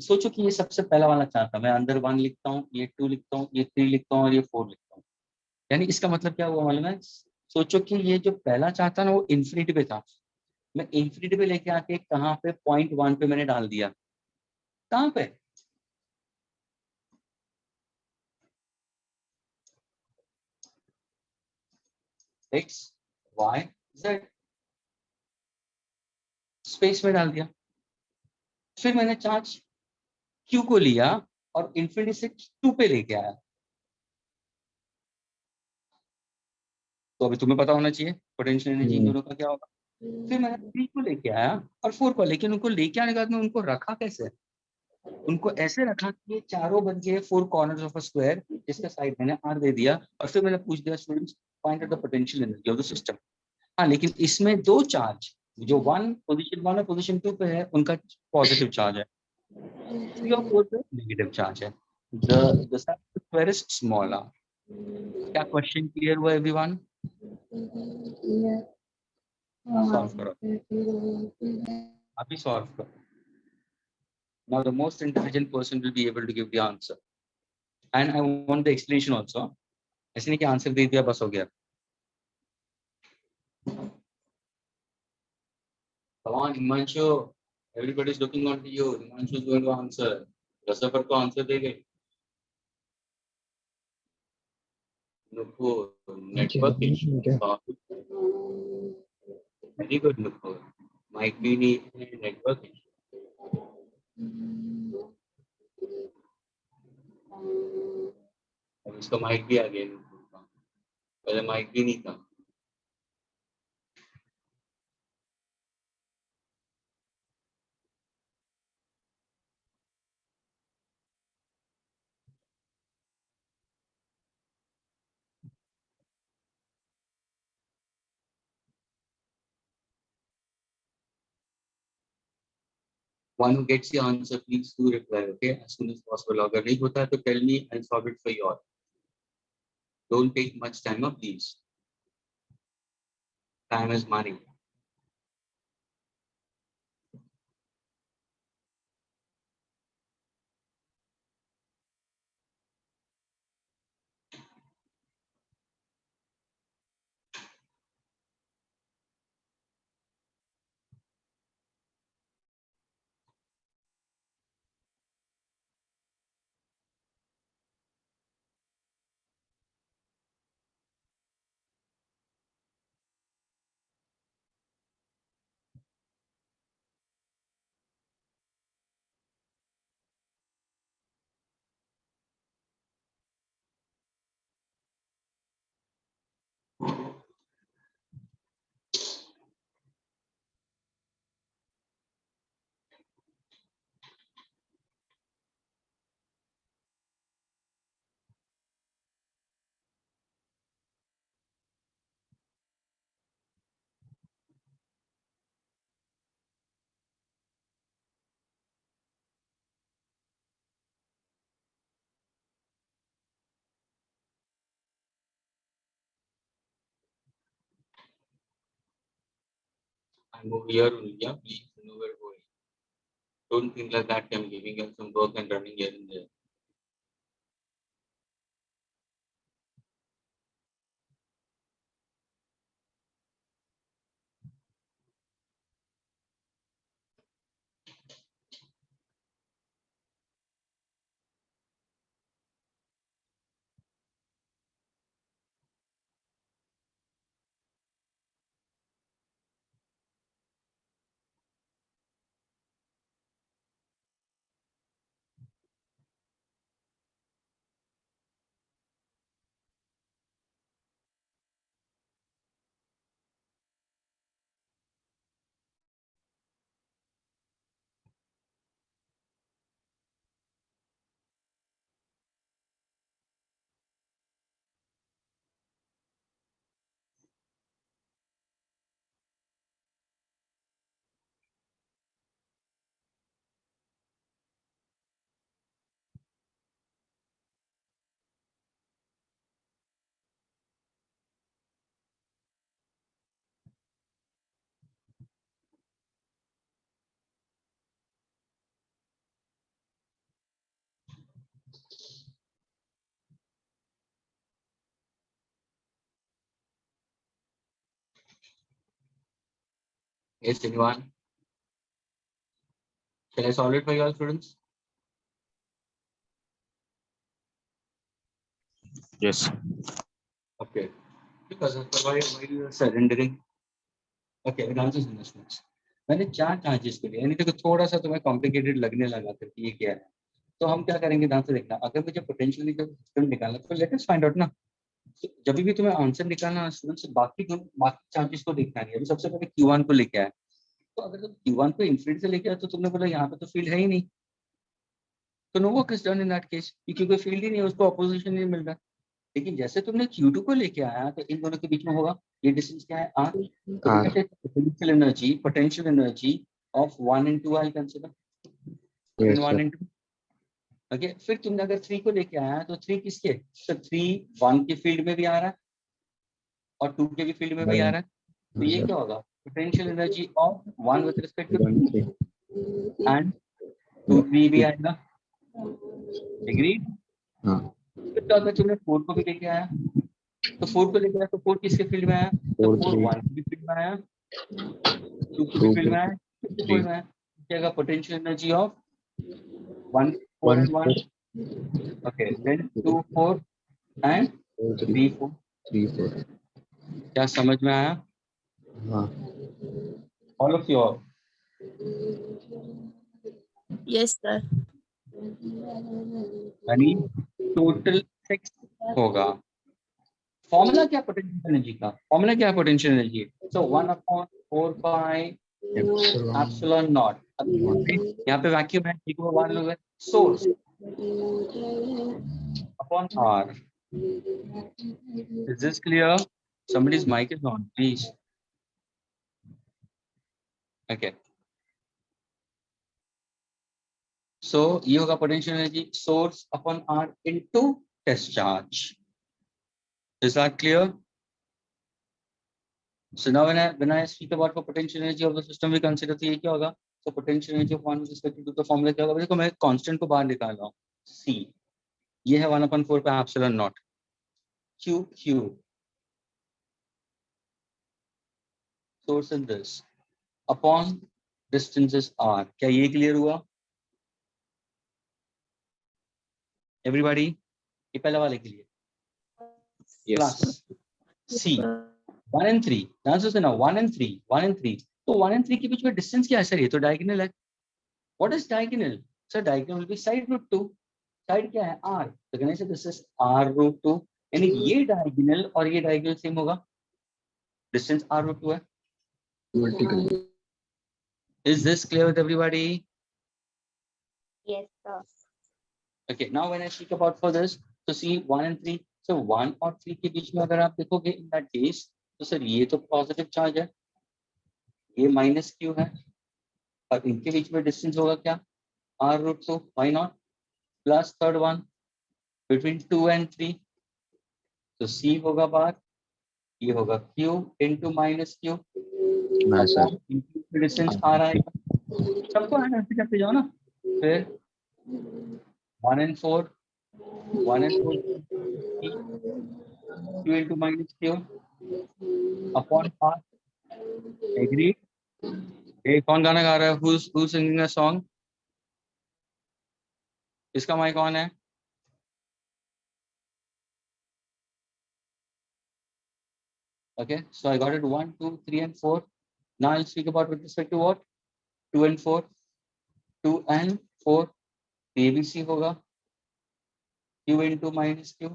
सोचो कि ये सबसे पहला वाला चार्ज था, मैं अंदर 1 लिखता हूँ, ये 2 लिखता हूँ, ये 3 लिखता हूँ और ये 4 लिखता हूँ। यानी इसका मतलब क्या हुआ मालूम है? सोचो कि ये जो पहला चार्ज था ना, वो इन्फिनिटी पे था। मैं इन्फिनिटी पे लेके आके कहाँ पे, पॉइंट 1 पे मैंने डाल दिया। कहाँ पे? X, Y, Z, स्पेस में डाल दिया। फिर मैंने चार्ज Q को लिया और इन्फिनिटी से 2 पे लेके आया। तो अभी तुम्हें पता होना चाहिए पोटेंशियल एनर्जी इन दोनों का क्या होगा। फिर मैंने 3 को लेके आया और 4 को, लेकिन उनको लेके आने के बाद में उनको रखा कैसे? उनको ऐसे रखा कि ये चारों बन गए 4 कॉर्नर्स ऑफ अ स्क्वायर, जिसका साइड मैंने R दे दिया, और फिर मैंने पूछ दिया students find out the potential energy of the system. हाँ, लेकिन इसमें 2 चार्ज, जो पोजीशन 1 और पोजीशन 2 पे है, उनका पॉजिटिव चार्ज है, 3 और 4 पे नेगेटिव चार्ज है। The square is smaller. क्या क्वेश्चन क्लियर हुआ एवरीवन? सॉल्व करो, अभी सॉल्व करो। Now the most intelligent person will be able to give the answer, and I want the explanation also. ऐसे नहीं कि आंसर दे दिया बस हो गया। Come on, Himanshu. Everybody is looking on to you. Himanshu is going to answer. Rasafar को answer दे गए। Nupur, network issue. Very good, Nupur. Might be network issue. अब इसका माइक भी आ गया, पहले माइक भी नहीं था। One who gets the answer, please do reply, okay, as soon as possible. अगर नहीं होता है तो tell me, I'll solve it for you all. Don't take much time up, please. Time is money. move here only. Yeah, please nowhere going. Don't think like that. I'm giving you some work and running here and there. Yes, anyone? Shall I solve it for you all, students? Yes. Okay. Because why you are surrendering? Okay, answers in this ones. मैंने 4 charges को लिया, यानी देखो थोड़ा सा तुम्हें complicated लगने लगा करके ये क्या है, तो हम क्या करेंगे ध्यान से देखना, अगर मुझे पोटेंशियल सिस्टम निकालना तो लेट अस फाइंड आउट ना। जब भी तुम्हें आंसर निकालना स्टूडेंट्स, बाकी चार्जेस को देखना नहीं है। अभी सबसे पहले Q1 को लेके आया, तो अगर तुम Q1 को इन्फिनिटी से लेके आए तो तुमने बोला यहाँ पे तो फील्ड है ही नहीं, तो no work is done in that case, क्योंकि कोई फील्ड ही नहीं है, उसको अपोजिशन नहीं मिल रहा। लेकिन जैसे तुमने Q2 को लेके आया तो इन दोनों के बीच में होगा ये डिस्टेंस क्या है R, तो R. potential energy of 1 and 2 I'll consider Yes, in 1 sir. and 2. Okay, फिर तुमने अगर 3 को लेके आया तो 3 किसके, तो 3 1 के फील्ड में भी आ रहा है और 2 के भी फील्ड में भी आ रहा है, तो ये क्या होगा, potential energy of 1 with respect to 2 and 2 3 भी आएगा। एग्रीड? हाँ. फिर तो अगर तुमने 4 को भी लेके आया तो 4 को लेके आया तो 4 किसके फील्ड में आया, तो 4 1 के भी फील्ड में आया, 2 के भी फील्ड में आया, 3 के फील्ड में आया, क्या potential energy of 1 4 and 1. Okay, then 2 4 and 3 4. 3 4. क्या समझ में आया? हाँ. All of you all. Yes, sir. यानी टोटल 6 होगा। फॉर्मूला क्या पोटेंशियल एनर्जी का, फॉर्मूला क्या potential energy, so 1/4 pi epsilon not. अब यहाँ पे वैक्यूम है, ठीक है, 1 होगा, source upon R. Is this clear? Somebody's mic is on, please. Okay. So ये होगा potential energy source upon R into test charge. Is that clear? So now when I speak about the potential energy of the system, we consider तो ये क्या होगा? So potential energy of 1 with respect to the formula क्या होगा? देखो मैं constant को बाहर निकाल रहा हूँ, C. ये है 1/4 पे epsilon naught. Q. Source in this upon distances R. क्या ये clear हुआ? Everybody? ये पहला वाले के लिए. Yes. Plus C. 1 and 3. Answer से ना 1 and 3. तो 1 and 3 के बीच में डिस्टेंस क्या है सर, ये तो डायगोनल है। What is diagonal sir, diagonal will be side root 2। Side क्या है R, तो कहने से दिस इज R रूट 2, यानी ये डायगोनल और ये डायगोनल सेम होगा, डिस्टेंस R रूट 2 है। Vertical. Is this clear with everybody? Yes, sir. Okay, now when I speak about for this, so see 1 and 3, so 1 और 3 के बीच में अगर आप देखोगे in that case, तो सर ये तो पॉजिटिव चार्ज है, ये माइनस Q है, और इनके बीच में डिस्टेंस होगा क्या, R root 2, why not? Plus third one between 2 and 3, तो C होगा बाहर, ये होगा Q into minus Q हाँ सर. into डिस्टेंस आ रहा है सबको ऐसे करते जाओ ना फिर 1 and 4 q into minus q upon r agree ये कौन गाना गा रहा है who's singing a song इसका माइक कौन है okay so I got it 1 2 3 and 4 now I'll speak about with respect to what 2 and 4 2 and 4 ABC होगा q into minus q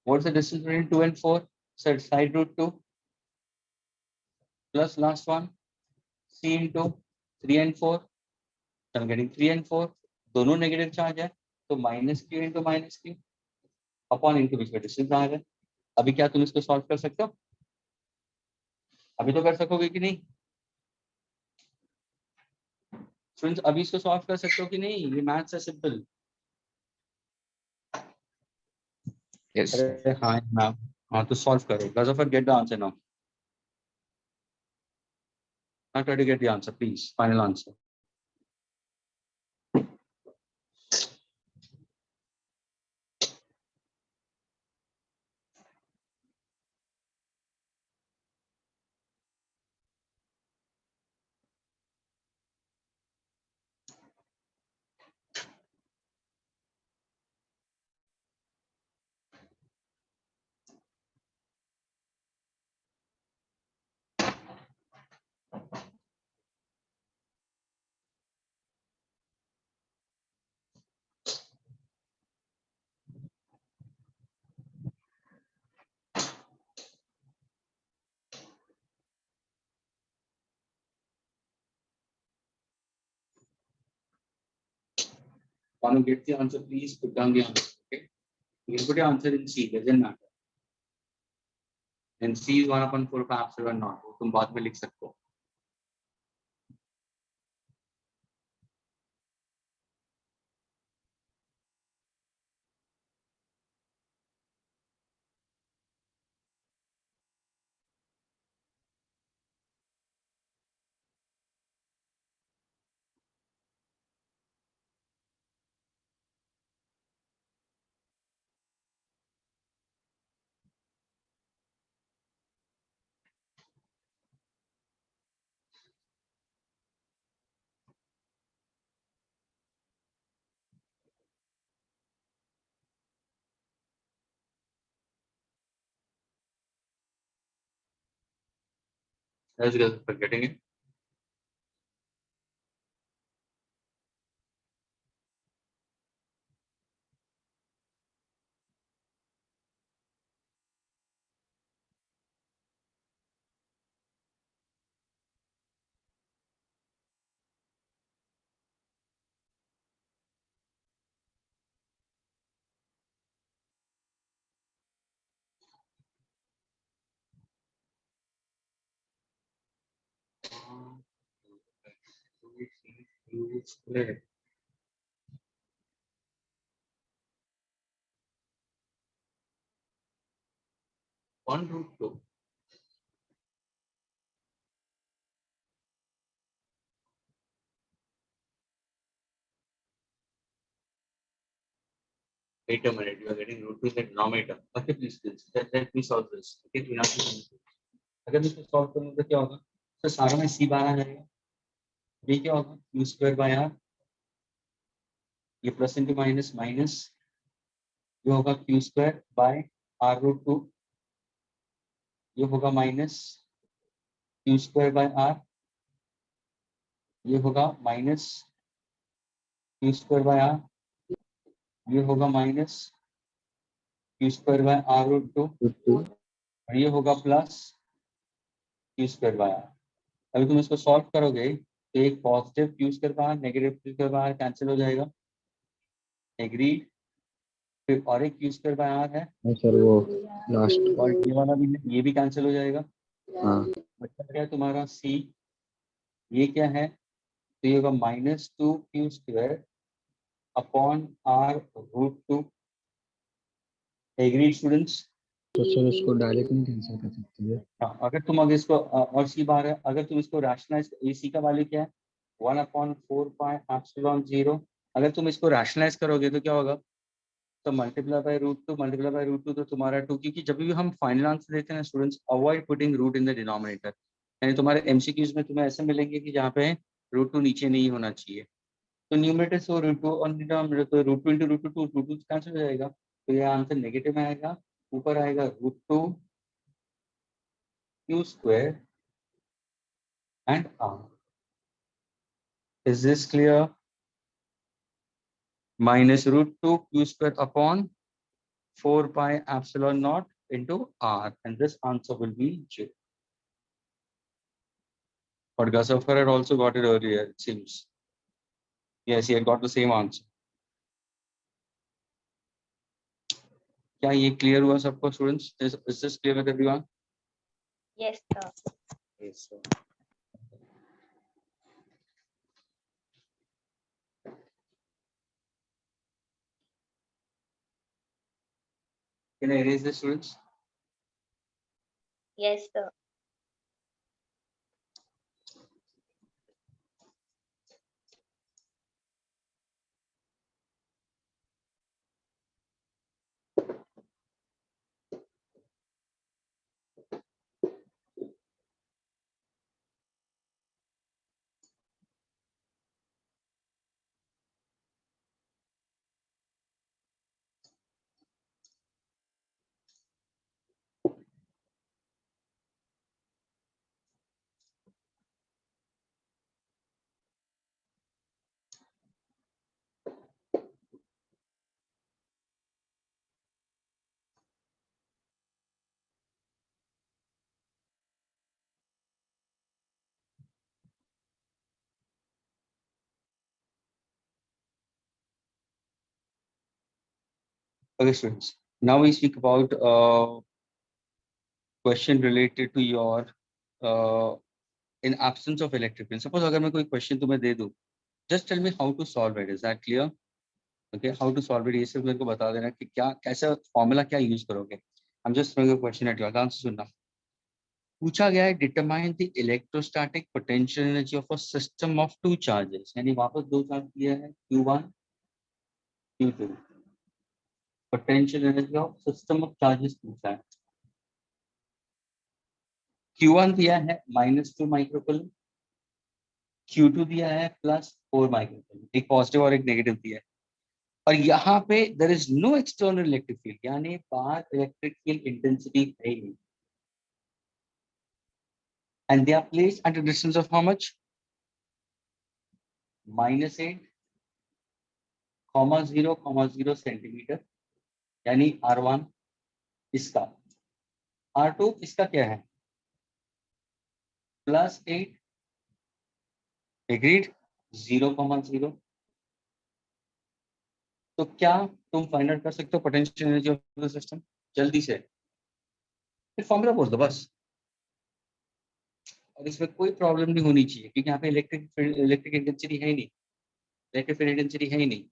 what's the distance between 2 and 4 so side root 2 plus last one c into 3 and 4 so I'm getting 3 and 4 दोनों negative charge है तो minus Q into minus Q upon इनके बीच में distance आ रहा है अभी क्या तुम इसको सॉल्व कर सकते हो अभी तो कर सकोगे कि नहीं स्टूडेंट्स अभी इसको सॉल्व कर सकते हो कि नहीं ये मैथ्स है सिंपल Yes. अरे हाँ मैम हाँ तो सॉल्व करो Ghazanfar get the answer now not try to get the answer please final answer want to get the answer please put down the answer okay you can put your answer in C doesn't matter and C is 1/4 का epsilon naught वो तुम बाद में लिख सकते हो let's go for getting it square 1/2 wait a minute you are getting root 2 in the denominator okay please let me solve this okay तो यहाँ से अगर मैं इसको सॉल्व करूँ तो क्या होगा तो सारा में C बाहर आ जाएगा ये क्या होगा q square by r ये प्लस इंटू माइनस माइनस ये होगा q square by r root 2 ये होगा minus q square by r ये होगा minus q square by r ये होगा minus q square by r root 2 और ये होगा plus q square by r अभी तुम इसको सॉल्व करोगे तो एक positive q square by r negative q square by r cancel हो जाएगा एग्री फिर और एक q square by r है सर वो लास्ट और ये वाला भी है ये भी कैंसिल हो जाएगा हाँ बचा क्या है तुम्हारा c ये क्या है तो ये होगा -2q square upon r root 2 agree students तो सर इसको डायरेक्ट नहीं कैंसिल कर सकते हैं? हाँ, अगर तुम अगर इसको और सी बार है, अगर तुम इसको रैशनलाइज, सी का वैल्यू क्या है 1/4πε0, अगर तुम इसको रैशनलाइज करोगे तो क्या होगा, तो मल्टीप्लाई बाय √2 मल्टीप्लाई बाय √2 तो तुम्हारा 2, क्योंकि जब भी हम फाइनल आंसर देते हैं students, avoid putting root in the denominator, यानी तुम्हारे एमसीक्यूज में तुम्हें ऐसे मिलेंगे कि जहाँ पे √2 नीचे नहीं होना चाहिए, तो न्यूमरेटर से √2 और डिनोमिनेटर तो √2 × √2 √2 कैंसिल हो जाएगा, तो ये आंसर नेगेटिव में आएगा, ऊपर आएगा √2 q² and r. Is this clear? Minus √2 q² upon 4πε0 into r, and this answer will be J. But Gasafar had also got it earlier, it seems. Yes, he had got the same answer. क्या ये clear हुआ सबको students? Is this clear with everyone? Yes, sir. Yes, sir. Can I erase this, students? Yes, sir. Okay, students. Now we speak about question related to your in absence of electric field. Suppose अगर मैं कोई question तुम्हें दे दूं, just tell me how to solve it. Is that clear? Okay, how to solve it? ये सिर्फ मेरे को बता देना कि क्या कैसा फॉर्मूला क्या यूज करोगे. I'm just throwing a question at you. Answer सुनना. पूछा गया है determine the electrostatic potential energy of a system of two charges, यानी वापस दो चार्ज दिया है Q1 Q2. Potential energy of system of charges पूछा है. Q1 दिया है -2 माइक्रोकूलम, Q2 दिया है +4 माइक्रोकूलम, एक पॉजिटिव और एक नेगेटिव दिया है, और यहाँ पे there is no external electric field, यानी बाहर इलेक्ट्रिक फील्ड इंटेंसिटी है ही नहीं, and they are placed at a distance of how much? -8, (0,0) centimetre, यानी R1 इसका, R2 इसका क्या है +8, एग्रीड, 0,0. तो क्या तुम फाइंड आउट कर सकते हो potential energy of the system जल्दी से? फिर फॉर्मूला बोल दो बस, और इसमें कोई प्रॉब्लम नहीं होनी चाहिए, क्योंकि यहाँ पे इलेक्ट्रिक इंटेंसिटी है ही नहीं, इलेक्ट्रिक फील्ड इंटेंसिटी है ही नहीं.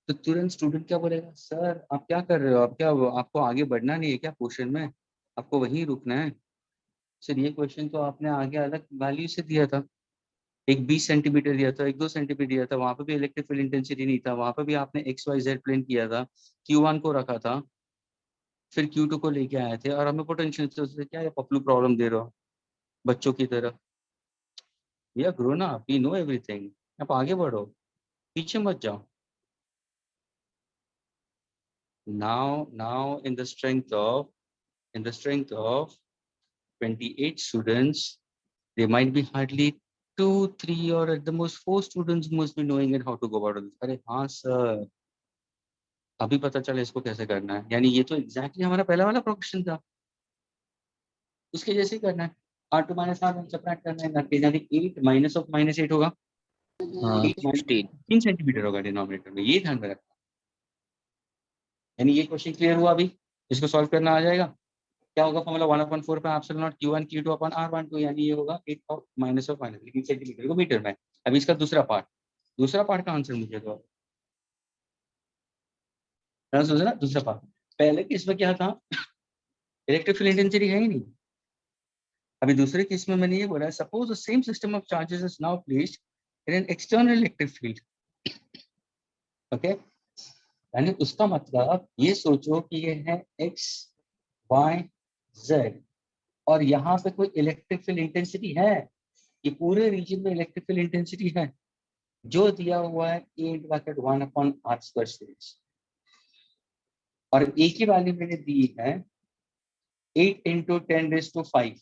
तो तुरंत स्टूडेंट क्या बोलेगा, सर आप क्या कर रहे हो, आप क्या, आपको आगे बढ़ना नहीं है क्या क्वेश्चन में, आपको वहीं रुकना है? सर ये क्वेश्चन तो आपने आगे अलग वैल्यू से दिया था, एक 20 सेंटीमीटर दिया था, एक 2 सेंटीमीटर दिया था, वहां पर भी इलेक्ट्रिक फील्ड इंटेंसिटी नहीं था, वहां पर भी आपने XYZ प्लेन किया था, Q1 को रखा था, फिर Q2 को लेके आए थे, और हमें पोटेंशियल से क्या पपलू प्रॉब्लम दे रहे हो बच्चों की तरह? We are grown up, we know everything. आप आगे बढ़ो, पीछे मत जाओ. Now in the strength of 28 students, there might be hardly 2, 3, or at the most 4 students must be knowing it how to go about it. अरे हाँ sir, अभी पता चला इसको कैसे करना है, यानी ये तो एग्जैक्टली हमारा पहला वाला क्वेश्चन था, उसके जैसे ही करना है. R2 - R1 सबट्रैक्ट करना है, नतीजा 8 -8 होगा, 3 सेंटीमीटर होगा डिनोमिनेटर में, ये ध्यान में रखना. यानी ये क्वेश्चन क्लियर हुआ? अभी इसको सॉल्व करना आ जाएगा. क्या होगा formula 1/4πε0 Q1 Q2 upon R12, यानी ये होगा 8 -3 सेंटीमीटर को मीटर में. अभी इसका दूसरा पार्ट का आंसर मुझे दो. समझे ना? दूसरा पार्ट पहले केस में क्या था, इलेक्ट्रिक फील्ड इंटेंसिटी है ही नहीं। अभी दूसरे केस में मैंने ये बोला, suppose the same system of charges is now placed in an external electric field. Okay, यानी उसका मतलब ये सोचो कि ये है एक्स वाई जेड, और यहाँ पे कोई इलेक्ट्रिक फील्ड इंटेंसिटी है, ये पूरे रीजन में इलेक्ट्रिक फील्ड इंटेंसिटी है जो दिया हुआ है A/1/r², और ए की वैल्यू मैंने दी है 8 × 10⁵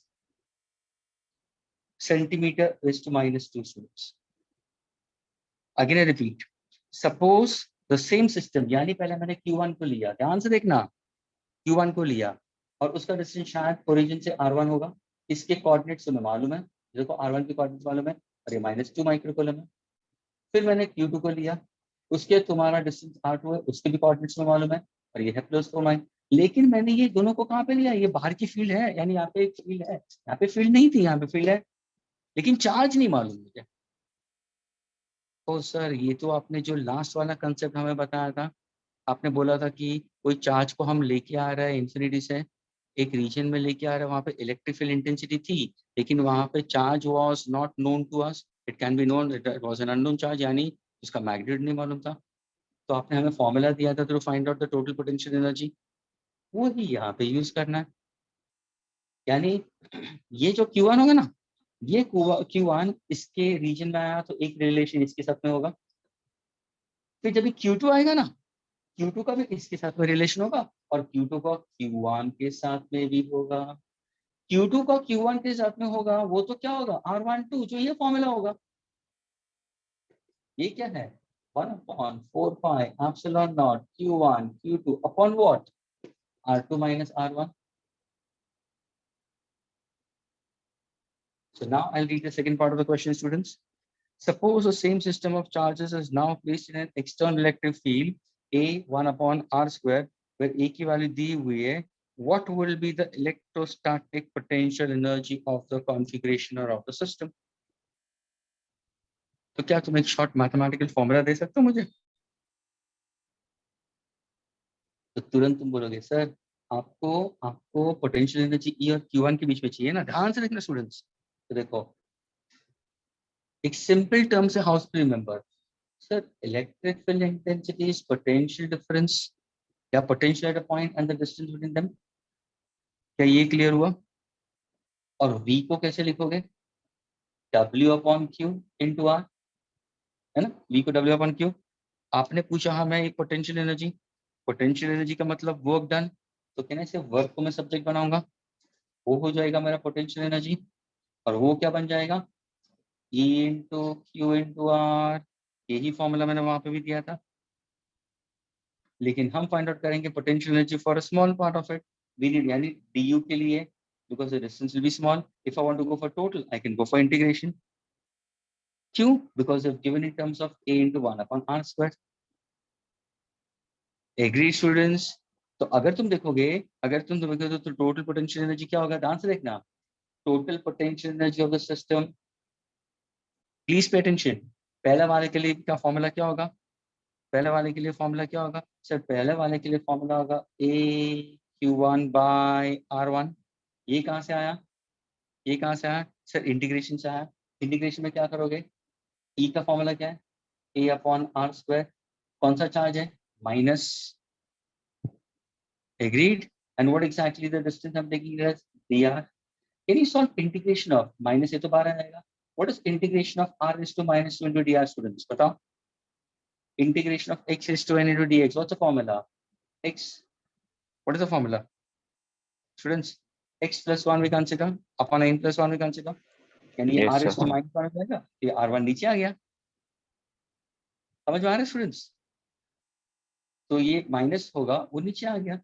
centimetre (−2 students). Again I repeat, suppose the same system, यानी पहले मैंने Q1 को लिया, ध्यान से देखना, Q1 को लिया और उसका डिस्टेंस शायद ओरिजिन से R1 होगा। इसके कोऑर्डिनेट्स तुम्हें मालूम है, देखो R1 के कोऑर्डिनेट्स मालूम है और ये -2 माइक्रोकूलम है। फिर मैंने Q2 को लिया, उसके तुम्हारा डिस्टेंस R2 है, उसके भी कोऑर्डिनेट्स में मालूम है और ये है +4 लेकिन मैंने ये दोनों को कहाँ पे लिया, ये बाहर की फील्ड है, यानी यहाँ पे एक फील्ड है, यहाँ पे फील्ड नहीं थी, यहाँ पे फील्ड है, लेकिन चार्ज नहीं मालूम मुझे। तो सर ये तो आपने जो लास्ट वाला कंसेप्ट हमें बताया था, आपने बोला था कि कोई चार्ज को हम लेके आ रहे हैं इंफिनिटी से एक रीजन में लेके आ रहे हैं, वहाँ पे इलेक्ट्रिक फील्ड इंटेंसिटी थी, लेकिन वहाँ पे charge was not known to us, it can be known, it was an unknown charge, यानी उसका मैग्नीट्यूड नहीं मालूम था। तो आपने हमें फॉर्मूला दिया था to find out the total potential energy, वो ही यहाँ पे यूज करना है। यानी ये जो Q1 होगा ना, ये Q1 इसके रीजन में आया तो एक रिलेशन इसके साथ में होगा, फिर जब Q2 आएगा ना, Q2 का भी इसके साथ में रिलेशन होगा और Q2 का Q1 के साथ में भी होगा। Q2 का Q1 के साथ में होगा, वो तो क्या होगा, R12, जो ये फॉर्मूला होगा। ये क्या है, 1/4πε0 Q1 Q2 upon what, R2 - R1। So now I'll read the second part of the question, students. Suppose the same system of charges is now placed in an external electric field A(1/r²), where A की value दी हुई है, what will be the electrostatic potential energy of the configuration of the system? तो क्या तुम एक short mathematical formula दे सकते हो मुझे? तो तुरंत तुम बोलोगे सर आपको पोटेंशियल एनर्जी E और Q1 के बीच में चाहिए ना, ध्यान से देखना स्टूडेंट्स। तो देखो एक सिंपल टर्म से how to remember, sir electric field intensity is potential difference या potential at a point and the distance between them. क्या ये क्लियर हुआ? और V को कैसे लिखोगे, W/Q × R, है ना, V को W/Q। आपने पूछा हमें एक पोटेंशियल एनर्जी का मतलब वर्क डन, तो कहने से वर्क को मैं सब्जेक्ट बनाऊंगा, वो हो जाएगा मेरा पोटेंशियल एनर्जी, और वो क्या बन जाएगा, E × Q × R। यही फॉर्मूला मैंने वहां पे भी दिया था, लेकिन हम फाइंड आउट करेंगे potential energy for a small part of it, यानी du के लिए, because the distance will be small. If I want to go for total I can go for integration. क्यों? Because if given in terms of A × 1/r²। Agree students? तो अगर तुम देखोगे तो total potential energy क्या होगा, ध्यान से देखना, total potential energy of the system, please pay attention. पहले वाले के लिए क्या फॉर्मूला क्या होगा, पहले वाले के लिए फॉर्मूला क्या होगा सर, पहले वाले के लिए फॉर्मूला होगा AQ1/R1। ये कहाँ से आया, ये कहाँ से आया सर, इंटीग्रेशन से आया। इंटीग्रेशन में क्या करोगे, E का फॉर्मूला क्या है, A/r²। कौन सा चार्ज है, minus, agreed, and what exactly the distance I'm taking as dr? Can you solve integration of minus, ये तो बाहर आएगा, what is integration of r is to -2 into dr, students बताओ? Integration of x is to n into dx, what's the formula, x, what is the formula students, x plus 1 we consider upon n plus 1 we consider, यानी Yes, r is to sir. -1 हो जाएगा, ये r1 नीचे आ गया, समझ में आ रहा है स्टूडेंट्स? तो ये माइनस होगा वो नीचे आ गया,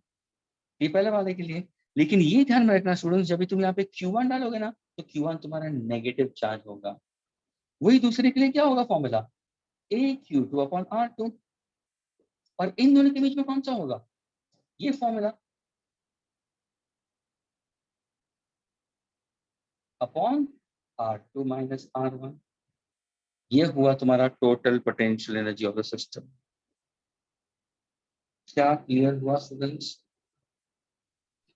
ये पहले वाले के लिए। लेकिन ये ध्यान में रखना स्टूडेंट्स, जब भी तुम यहाँ पे Q1 डालोगे ना, तो Q1 तुम्हारा नेगेटिव चार्ज होगा। वही दूसरे के लिए क्या होगा फॉर्मूला, AQ2/R2, और इन दोनों के बीच में कौन सा होगा, ये फॉर्मूला, अपॉन R2 - R1। ये हुआ तुम्हारा total potential energy of the system. क्या क्लियर हुआ students?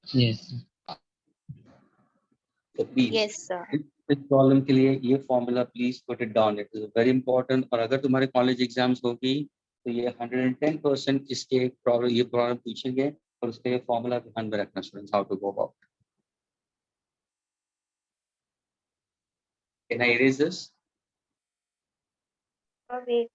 Yes. So please, Yes, sir. इस प्रॉब्लम के लिए ये formula please put it down, it is very important. और अगर तुम्हारे कॉलेज एग्जाम्स होगी तो ये 110% इसके प्रॉब्लम, ये प्रॉब्लम पूछेंगे और उसके फॉर्मूला ध्यान में रखना students, how to go about. Can I erase this? Okay.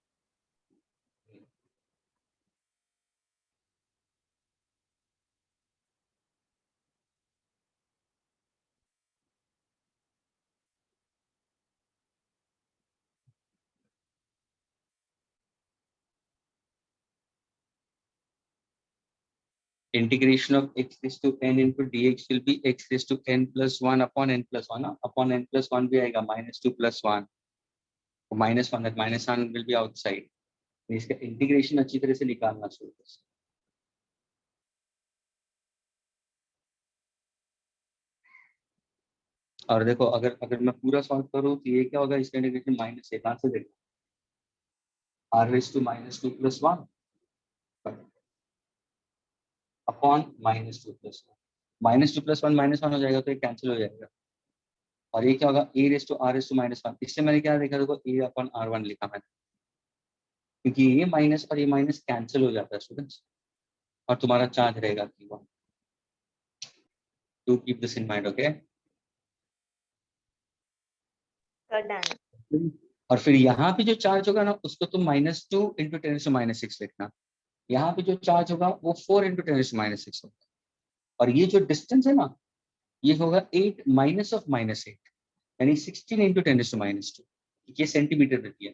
Integration of x raised to n into dx will be x raised to n plus 1 upon n plus 1 upon n plus 1 भी आएगा -2 plus 1 -1, that -1 will be outside। इसका integration अच्छी तरह से निकालना चाहिए। और देखो अगर अगर मैं पूरा सॉल्व करूं तो ये क्या होगा, इसका इंटीग्रेशन माइनस है, कहां से देखो r raised to -2 plus 1 upon -2 plus 1, -2 plus 1 -1 हो जाएगा तो ये कैंसिल हो जाएगा। और ये क्या होगा, a raised to r raised to -1, इससे मैंने क्या देखा, देखो a अपॉन r1 लिखा मैंने, क्योंकि ये माइनस और ये माइनस कैंसिल हो जाता है स्टूडेंट्स, और तुम्हारा चार्ज रहेगा q1। To keep this in mind, okay. So done. और फिर यहाँ पे जो चार्ज होगा ना उसको तुम -2 × 10⁻⁶ लिखना। यहाँ पे जो चार्ज होगा वो 4 × 10⁻⁶ होगा। और ये जो डिस्टेंस है ना ये होगा 8 माइनस ऑफ -8, यानी 16 × 10⁻²। ये सेंटीमीटर में दिया।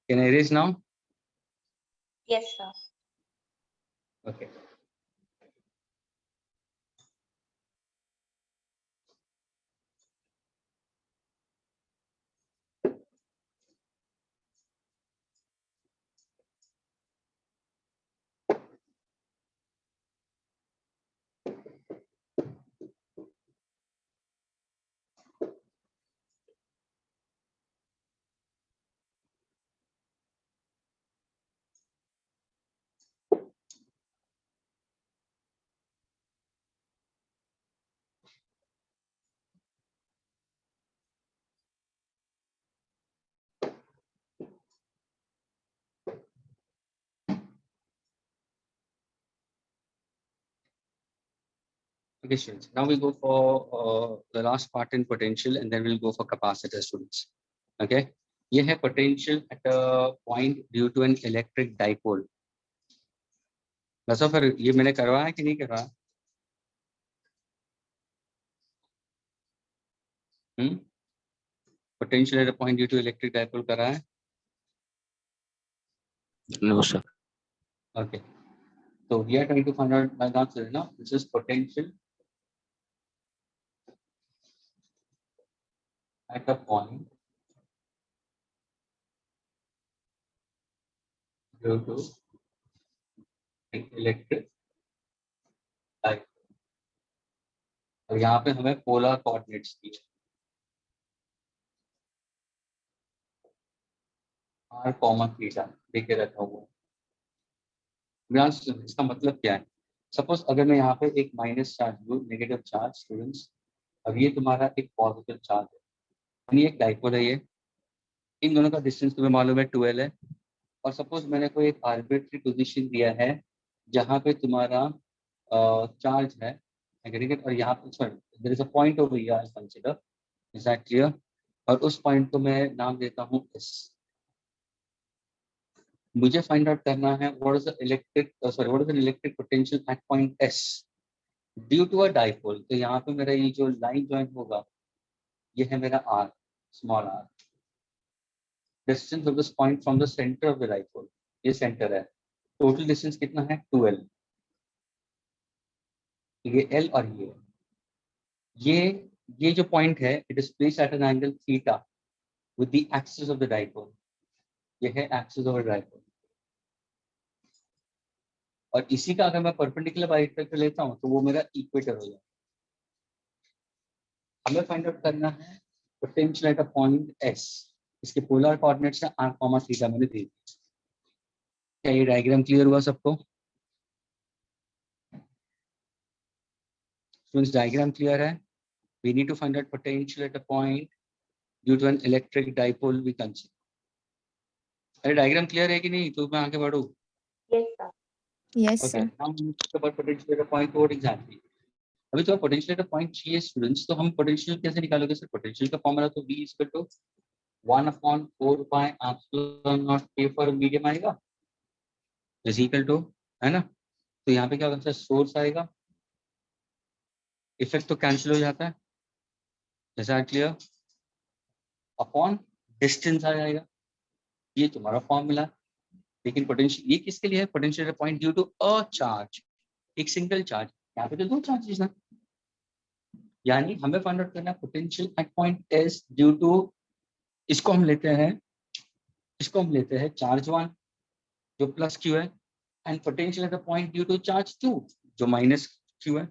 Can I erase now? Yes, sir. Okay. Okay, students. Now we go for the last part in potential, and then we'll go for capacitor, students. Okay. ये है potential at a point due to an electric dipole. बस फिर ये मैंने करवाया कि नहीं करवाया? Potential at a point due to electric dipole करा है? No, sir. Okay. So we are trying to find out my answer now. This is potential at a point due to electric dipole. और यहाँ पे हमें polar coordinates दिए, r, theta देके रखा हुआ है। इसका मतलब क्या है? सपोज अगर मैं यहाँ पे एक माइनस चार्ज लूँ, नेगेटिव चार्ज स्टूडेंट्स, और ये तुम्हारा एक पॉजिटिव चार्ज है, ये एक डाइपोल है, ये इन दोनों का डिस्टेंस तुम्हें मालूम है 12 है। और सपोज मैंने कोई एक आर्बिट्री पोजीशन दिया है जहाँ पे तुम्हारा चार्ज है नेगेटिव, और यहाँ पे there is a point over here I consider, is that clear? और उस पॉइंट को मैं नाम देता हूँ S। मुझे फाइंड आउट करना है what is the electric potential at point S due to a dipole. तो यहाँ पे मेरा ये जो लाइन ज्वाइन होगा ये है मेरा R, small r। Distance of this point from the centre of the dipole, ये सेंटर है। टोटल डिस्टेंस कितना है 12, ये L और ये जो पॉइंट है it is placed at an angle theta with the axis of the dipole. ये है एक्सिस ऑफ द डाइपोल, और इसी का अगर मैं परपेंडिकुलर बाइसेक्टर लेता हूं तो वो मेरा इक्वेटर हो जाएगा। हमें फाइंड आउट करना है potential at a point S। इसके पोलर कोऑर्डिनेट्स है r, थीटा मैंने दे दिया। क्या ये डायग्राम क्लियर हुआ सबको? स्टूडेंट्स डायग्राम क्लियर है? We need to find out potential at a point due to an electric dipole we consider. अरे डायग्राम क्लियर है कि नहीं? तो मैं आगे बढ़ूं. Yes, sir. Yes, Okay. sir. Now we talk about potential at a point. What exactly? अभी तो potential at a point चाहिए स्टूडेंट्स, तो हम potential कैसे निकालोगे सर? potential का फॉर्मूला तो V is equal to 1/4 pi epsilon naught K for medium आएगा, is equal to, है ना? तो यहाँ पे क्या होगा सर? सोर्स आएगा, इफेक्ट तो कैंसिल हो जाता है, जैसा क्लियर, अपॉन डिस्टेंस आ जाएगा, ये तुम्हारा फॉर्मूला. लेकिन पोटेंशियल ये किसके लिए है? Potential at a point due to a charge, एक सिंगल चार्ज. यहाँ पे तो दो चार्जेस ना, यानी हमें फाइंड आउट करना है potential at point S due to, इसको हम लेते हैं चार्ज 1 जो प्लस क्यू है, and potential at a point due to charge 2 जो माइनस क्यू है.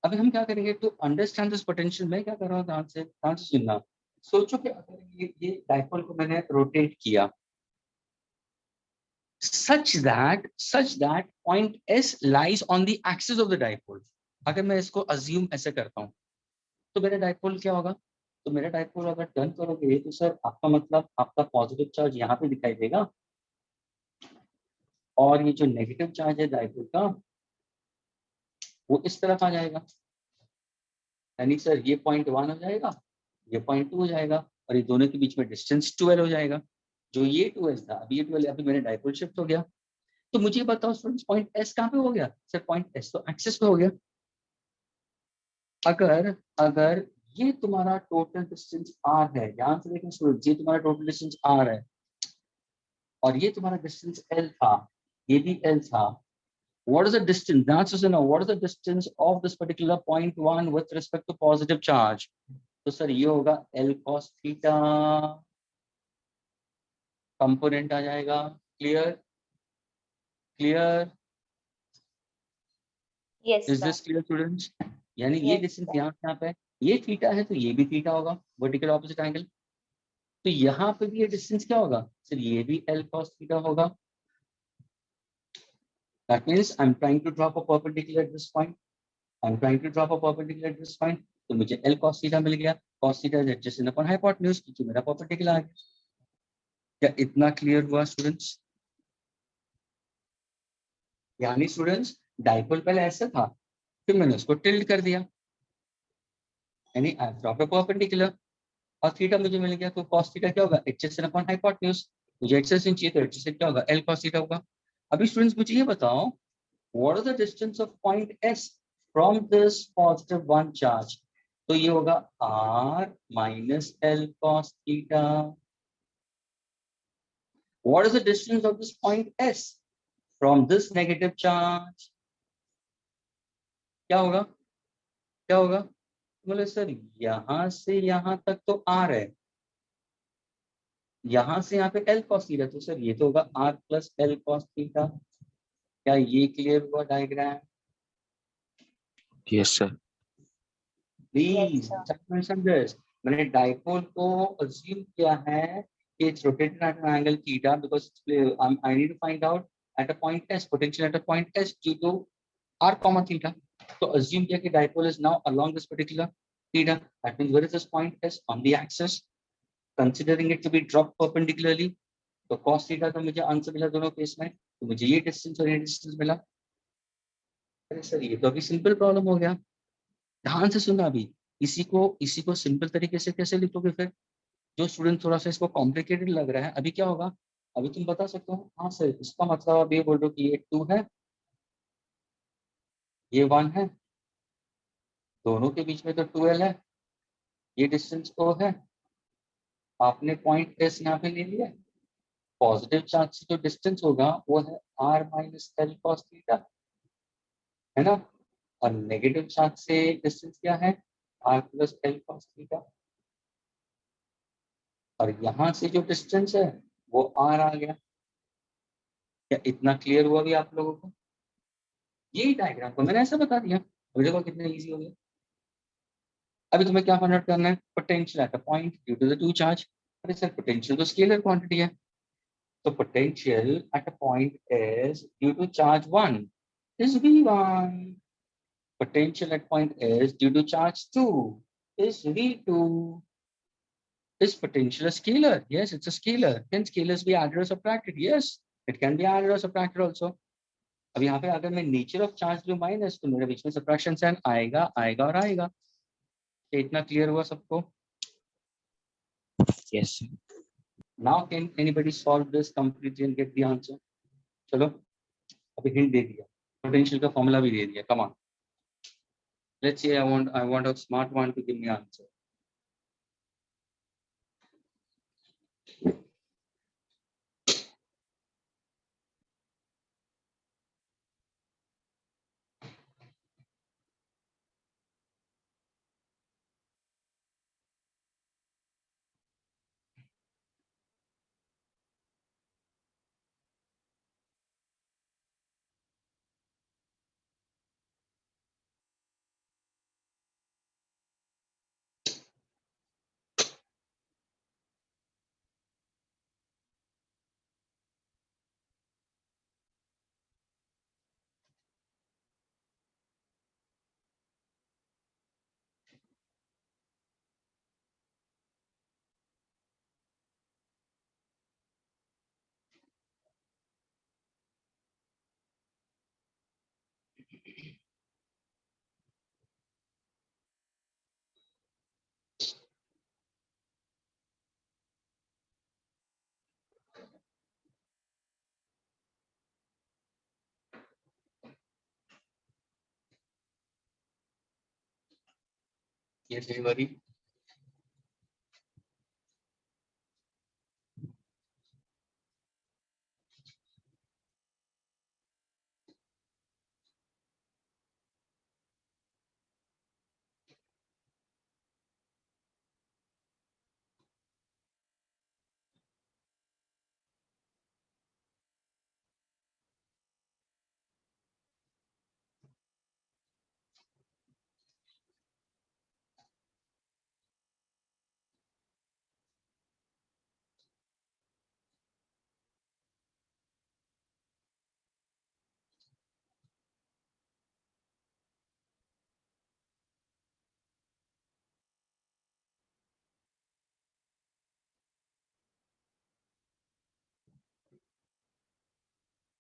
अभी हम क्या करेंगे टू अंडरस्टैंड दिस पोटेंशियल? मैं क्या कर रहा हूँ, ध्यान से सुनना. सोचो कि अगर ये डाइपोल को मैंने रोटेट किया such that point S lies on the axis of the dipole. अगर मैं इसको assume ऐसे करता हूँ तो मेरा डाइपोल क्या होगा? तो मेरा डाइपोल अगर टर्न करोगे तो सर आपका मतलब आपका पॉजिटिव चार्ज यहाँ पे दिखाई देगा, और ये जो नेगेटिव चार्ज है डाइपोल का वो इस तरफ आ जाएगा, यानी सर ये 0.1 हो जाएगा, ये 0.2 हो जाएगा, और ये दोनों के बीच में डिस्टेंस 12 हो जाएगा. जो ये 2s था अभी ये 12, अभी मेरा डाइपोल शिफ्ट हो गया. तो मुझे बताओ स्टूडेंट्स पॉइंट एस कहाँ पे हो गया? सर पॉइंट एस तो एक्सिस पे हो गया. अगर ये तुम्हारा टोटल डिस्टेंस आर है, ध्यान से देखें स्टूडेंट्स, ये तुम्हारा टोटल डिस्टेंस आर है और ये तुम्हारा डिस्टेंस एल था, ये भी एल था. What is the distance? The answer is no. What is the distance of this particular point 1 with respect to positive charge? तो सर ये होगा L cos theta. कंपोनेंट आ जाएगा. Clear? Yes, is sir. This clear students? यानी ये Yes, distance sir. यहाँ पे ये theta है तो ये भी थीटा होगा, वर्टिकल ऑपोजिट एंगल. तो यहाँ पे भी ये डिस्टेंस क्या होगा? सर ये भी L cos थीटा होगा. That means I'm trying to drop a perpendicular at this point. तो मुझे L cos थीटा मिल गया. cos theta is adjacent upon hypotenuse, क्योंकि मेरा परपेंडिकुलर आ गया. क्या इतना क्लियर हुआ स्टूडेंट्स? यानी स्टूडेंट्स डाइपोल पहले ऐसा था, फिर मैंने उसको टिल्ट कर दिया, यानी आई ड्रॉप अ परपेंडिकुलर, और थीटा मुझे मिल गया. तो cos थीटा क्या होगा? adjacent upon hypotenuse. मुझे adjacent चाहिए तो adjacent क्या होगा? L cos थीटा होगा. अभी स्टूडेंट्स मुझे ये बताओ, what is the distance of point S from this positive 1 charge? तो ये होगा R minus L cos theta. What is the distance of this point S from this negative charge? क्या होगा? बोले सर यहां से यहां तक तो R है, यहां से यहाँ पे L cos थीटा, तो सर ये तो होगा R plus L cos theta. क्या ये क्लियर हुआ डायग्राम? Yes, sir. प्लीज मैंने डाइपोल को अज्यूम किया है कि it's rotated at an angle theta because I need to find out at a point S potential at a point S due to r comma theta. तो assume किया कि dipole is now along this particular theta. That means where is this point S? On the axis, considering it to be drop perpendicularly. तो cos theta का मुझे answer मिला दोनों case में, तो मुझे ये डिस्टेंस और ये डिस्टेंस मिला. अरे सर ये तो अभी सिंपल प्रॉब्लम हो गया. ध्यान से सुना. अभी इसी को सिंपल तरीके से कैसे लिखोगे फिर? जो स्टूडेंट थोड़ा सा इसको कॉम्प्लिकेटेड लग रहा है, अभी क्या होगा? अभी तुम बता सकते हो हाँ सर इसका मतलब अब ये बोल दो कि ये 2 है, ये 1 है, दोनों के बीच में तो 2L है, ये डिस्टेंस O है, आपने पॉइंट S यहाँ पे ले लिया. पॉजिटिव चार्ज से जो डिस्टेंस होगा वो है R minus L cos theta, है ना? और नेगेटिव चार्ज से डिस्टेंस क्या है? R plus L cos theta. और यहाँ से जो डिस्टेंस है वो R आ गया. क्या इतना क्लियर हुआ भी आप लोगों को? यही डायग्राम को मैंने ऐसा बता दिया, अभी देखो कितना इजी हो गया. अभी तुम्हें क्या फाइंड आउट करना है? Potential at a point due to the 2 charge. अरे सर पोटेंशियल तो स्केलर क्वांटिटी है, तो potential at a point is due to charge 1 is V1. potential at point S due to charge 2 is V2. Is potential a scalar? Yes, it's a scalar. Can scalars be added or subtracted? Yes, it can be added or subtracted also. अब यहाँ पे अगर मैं nature of charge लूँ minus तो मेरे बीच में subtraction sign आएगा आएगा और आएगा. इतना क्लियर हुआ सबको? Yes, sir. Now can anybody solve this completely and get the answer? चलो अभी हिंट दे दिया, पोटेंशियल का फॉर्मूला भी दे दिया. Come on, let's say I want a smart one to give me answer. Yes, anybody?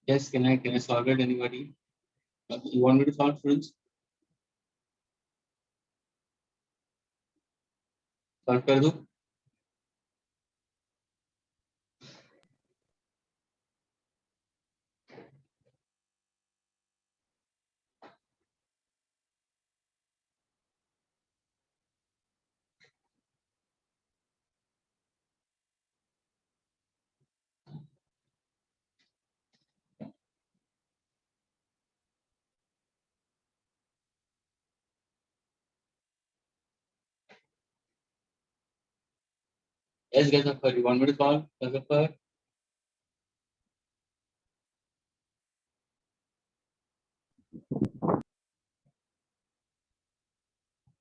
Yes, can I solve it? Anybody? You want me to solve, students? Solve कर दूं? Yes, Gazafar, you want me to solve? Gazafar?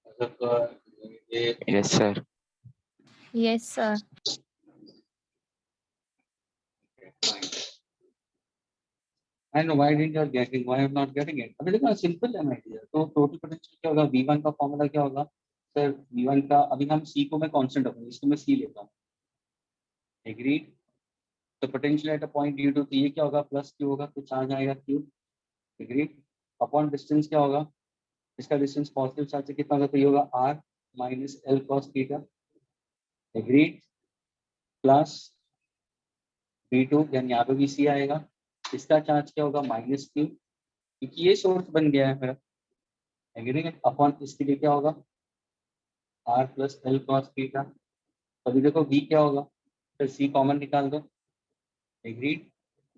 Gazafar, Yes, sir. Yes, sir. fine. I know why didn't you getting? Why I'm not getting it? अभी देखो simple है ना idea. तो total potential क्या होगा? V1 का फॉर्मूला क्या होगा? सर V1 का अभी हम C को मैं कांस्टेंट रखूंगा, इसको मैं C लेता हूँ. एग्रीड? तो potential at a point due to ये क्या होगा? प्लस Q होगा, तो चार्ज आएगा Q. एग्रीड? अपॉन डिस्टेंस क्या होगा? इसका डिस्टेंस पॉजिटिव चार्ज से कितना होगा? तो ये होगा R minus L cos theta. Agreed? Plus V2 यानी यहाँ पे भी C आएगा. इसका चार्ज क्या होगा? माइनस Q, क्योंकि ये सोर्स बन गया है मेरा. एग्रीड? अपॉन इसके लिए क्या होगा? R plus L cos theta. अभी देखो V क्या होगा? फिर C कॉमन निकाल दो. एग्रीड?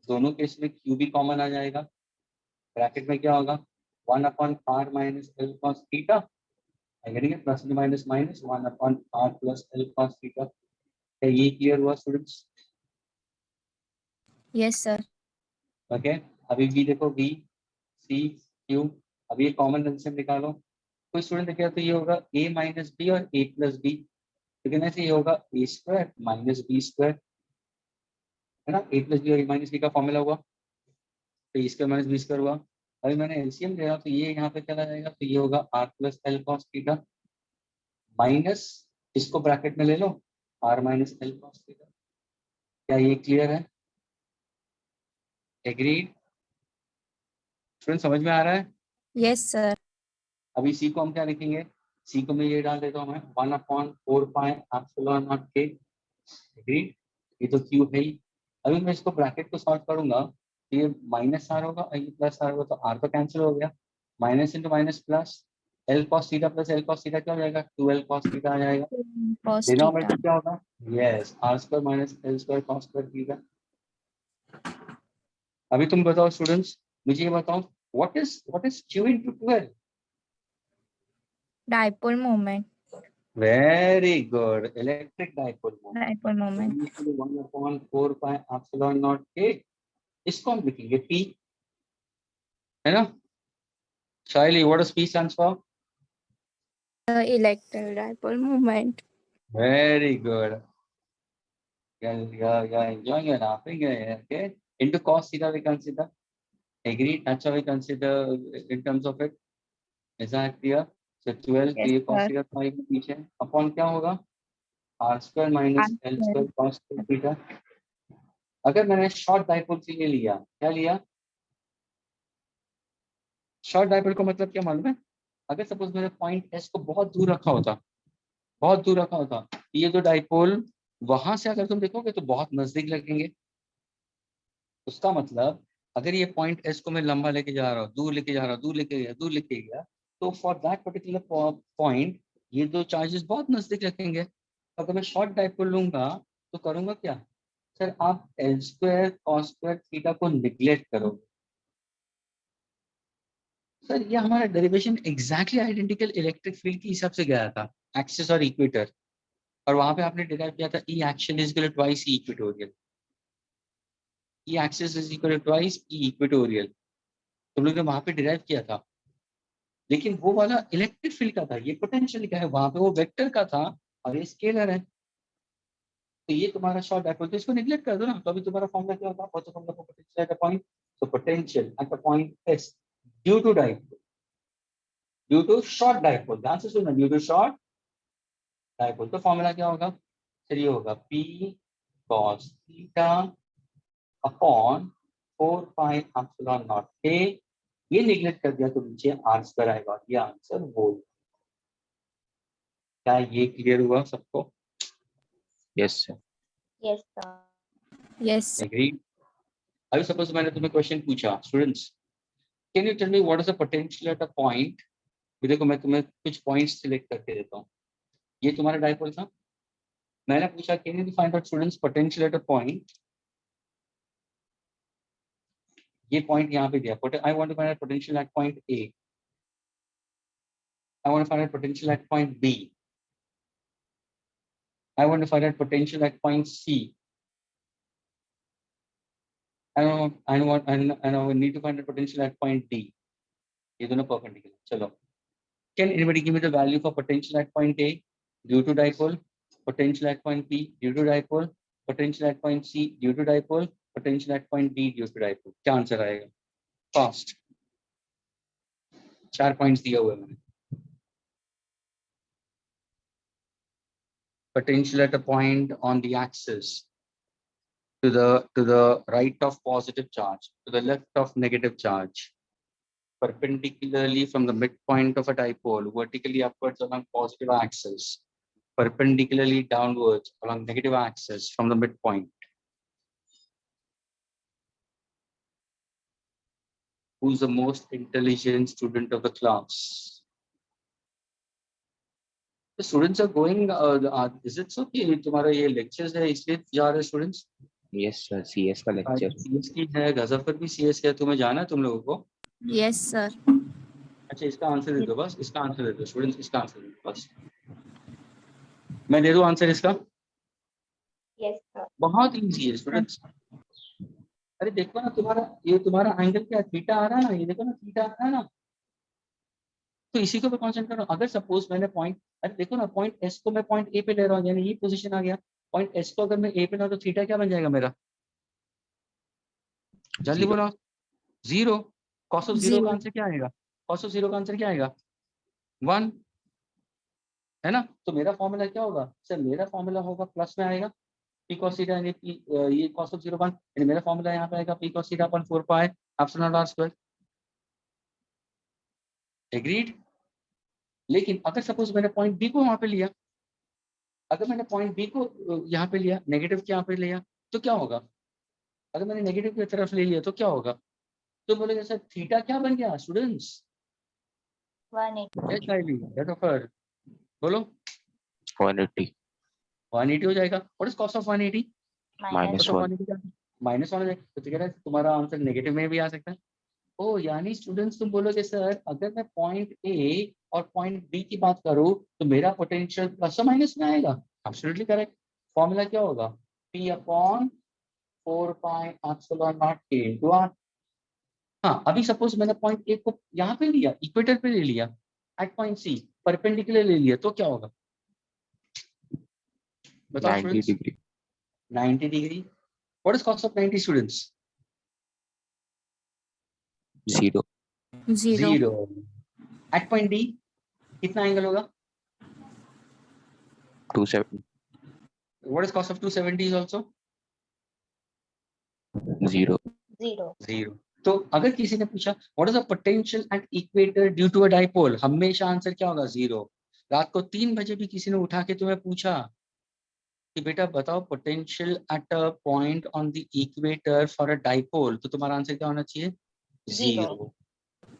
दोनों केस में Q भी कॉमन आ जाएगा. ब्रैकेट में क्या होगा? 1 upon R minus L cos theta. Agreed? Plus minus minus 1 upon R plus L cos theta. क्या ये क्लियर हुआ स्टूडेंट्स? Yes, sir. ओके. अभी भी देखो V C Q. अभी ये कॉमन एलसीएम निकालो. कोई स्टूडेंट देखेगा तो ये होगा A माइनस बी और A प्लस बी. लेकिन ऐसे ये होगा A square minus B square, है ना. A प्लस बी और A माइनस बी का फॉर्मूला हुआ, तो A square minus B square हुआ. अभी मैंने एलसीएम लिया तो ये यहाँ पे चला जाएगा, तो ये होगा r plus L cos theta minus, इसको ब्रैकेट में ले लो, r minus L cos theta. क्या ये क्लियर है? एग्रीड? स्टूडेंट समझ में आ रहा है? Yes, sir. अभी सी को हम क्या लिखेंगे? सी को मैं ये डाल देता हूँ मैं 1/4 पाई एप्सिलॉन नॉट के। एग्रीड? ये तो क्यू है ही। अभी मैं इसको ब्रैकेट को सॉल्व करूंगा, तो ये माइनस आर होगा और ये प्लस आर होगा, तो आर तो कैंसिल हो गया, minus into minus plus, L cos theta plus L cos theta क्या हो जाएगा? 2l कॉस थीटा आ जाएगा। Cos denominator theta. क्या होगा? Yes, R square minus L square cos square theta. अभी तुम बताओ स्टूडेंट्स, मुझे ये बताओ, what is q into 12? Dipole moment. Very good, electric dipole moment. Dipole moment. 1/4 pi epsilon naught के, इसको हम लिखेंगे p, है ना? Shayli, what does p stands for? The electric dipole moment. Very good. You're enjoying and laughing. Okay. Into cos theta we consider. Agreed. That's how we consider in terms of it. Is that clear? So 12 Yes, ये cos sir. theta का पीछे upon क्या होगा? r square minus R l square. square cos theta. अगर मैंने short dipole के लिए लिया, क्या लिया? शॉर्ट डाइपोल का मतलब क्या मालूम है? अगर सपोज मैंने पॉइंट s को बहुत दूर रखा होता, बहुत दूर रखा होता, ये जो डाइपोल वहां से अगर तुम देखोगे तो बहुत नजदीक लगेंगे। उसका मतलब अगर ये पॉइंट एस को मैं लंबा लेके जा रहा हूँ, दूर लेके जा रहा हूँ, दूर लेके गया, तो फॉर दैट पर्टिकुलर पॉइंट ये दो चार्जेस बहुत नजदीक रखेंगे। अगर मैं शॉर्ट डाइपोल लूंगा तो करूंगा क्या? सर आप L square cos square theta को निग्लेक्ट करोगे। सर ये हमारा derivation exactly identical electric field के हिसाब से गया था, एक्सिस और इक्वेटर, और वहां पे आपने डिराइव किया था E axial is equal to twice E equatorial. E axis is equal to twice E equatorial, तुम लोग ने वहां पे डिराइव किया था, लेकिन वो वाला इलेक्ट्रिक फील्ड का था, ये पोटेंशियल का है, वहां पे वो वेक्टर का था और ये स्केलर है। तो ये तुम्हारा शॉर्ट डाइपोल, तो इसको निग्लेक्ट कर दो ना, तो अभी तुम्हारा फॉर्मूला क्या होगा? Potential at a point, so potential at a point S due to dipole, due to short dipole, ध्यान से सुनना, ड्यू टू शॉर्ट डाइपोल। तो फॉर्मूला क्या होगा? फिर ये होगा p cos theta upon 4 pi epsilon naught k, ये निग्लेक्ट कर दिया तो नीचे r स्क्वायर आएगा, ये आंसर वो। क्या ये क्लियर हुआ सबको? Yes, sir. Yes, sir. Yes, sir. Agree? अभी सपोज मैंने तुम्हें क्वेश्चन पूछा, students can you tell me what is the potential at a point? देखो मैं तुम्हें कुछ पॉइंट्स सिलेक्ट करके देता हूँ, ये तुम्हारा डाइपोल था, मैंने पूछा can you find out students potential at a point, ये पॉइंट यहाँ पे दिया, I want to find out potential at point A, I want to find out potential at point B, I want to find out potential at point C. And I need to find out potential at point D. ये दोनों perpendicular. चलो. Can anybody give me the value for potential at point A due to dipole? Potential at point B due to dipole. Potential at point C due to dipole. Potential at point D due to dipole. क्या answer आएगा? Fast. 4 points दिया हुआ है मैंने. Potential at a point on the axis. To the right of positive charge, to the left of negative charge, perpendicularly from the midpoint of a dipole, vertically upwards along positive axis, perpendicularly downwards along negative axis from the midpoint. Who's the most intelligent student of the class? The students are going, is it so कि तुम्हारा ये lectures है इसलिए जा रहे students? Yes, sir. CS का lecture. CS की है, गजफर भी CS है, तुम्हें जाना है तुम लोगों को? Yes, sir. अच्छा इसका आंसर दे दो बस, इसका आंसर दे दो स्टूडेंट्स, इसका आंसर दे दो बस। मैं दे दूं आंसर इसका? Yes, sir. बहुत इजी है स्टूडेंट्स। अरे देखो ना तुम्हारा, ये तुम्हारा एंगल क्या थीटा आ रहा है ना, ये देखो ना थीटा आ रहा है ना, तो इसी को मैं कॉन्सेंट्रेट करो। अगर सपोज मैंने पॉइंट, अरे देखो ना पॉइंट एस को मैं पॉइंट ए पे ले रहा हूँ, यानी ये पोजीशन आ गया, पॉइंट एस को अगर मैं ए पे लाऊं तो थीटा क्या बन जाएगा मेरा? जल्दी Zero. बोलो। 0। कॉस ऑफ जीरो का Zero. आंसर क्या आएगा? कॉस ऑफ जीरो का आंसर क्या आएगा? 1 है ना। तो मेरा फॉर्मूला क्या होगा सर? मेरा फॉर्मूला होगा प्लस में आएगा पी कॉस थीटा, यानी ये कॉस ऑफ 0 1, यानी मेरा फॉर्मूला यहाँ पे आएगा P cos theta upon 4 pi epsilon naught R square. Agreed. लेकिन अगर सपोज मैंने पॉइंट बी को वहां पे लिया, अगर मैंने पॉइंट बी को यहाँ पे लिया, नेगेटिव के यहाँ पे लिया, तो क्या होगा? अगर मैंने नेगेटिव की तरफ ले लिया तो क्या होगा? तो बोलेगा सर थीटा क्या बन गया स्टूडेंट्स? 180. यस शायली बोलो 180 180 हो जाएगा। What is cos of 180? minus cos of 1. 180 क्या? माइनस 1 हो जाएगा। तो कह रहा है तुम्हारा आंसर नेगेटिव में भी आ सकता है। ओ यानी स्टूडेंट्स तुम बोलोगे सर अगर मैं पॉइंट ए और पॉइंट बी की बात करूं तो मेरा पोटेंशियल प्लस और माइनस में आएगा। Absolutely correct. फॉर्मूला क्या होगा? P upon 4 pi epsilon not A into R। हाँ अभी सपोज मैंने पॉइंट ए को यहाँ पे लिया, इक्वेटर पे ले लिया, एट पॉइंट सी परपेंडिकुलर ले लिया, तो क्या होगा? बताओ 90 students. degree. 90 degree. What is cos of 90 students? 0. Zero. 0। At point D कितना एंगल होगा? 270. What is cos of 270 is also 0. 0. 0। तो अगर किसी ने पूछा what is the potential at equator due to a dipole, हमेशा आंसर क्या होगा? 0। रात को 3 बजे भी किसी ने उठा के तुम्हें पूछा कि बेटा बताओ potential at a point on the equator for a dipole, तो तुम्हारा आंसर क्या होना चाहिए? 0।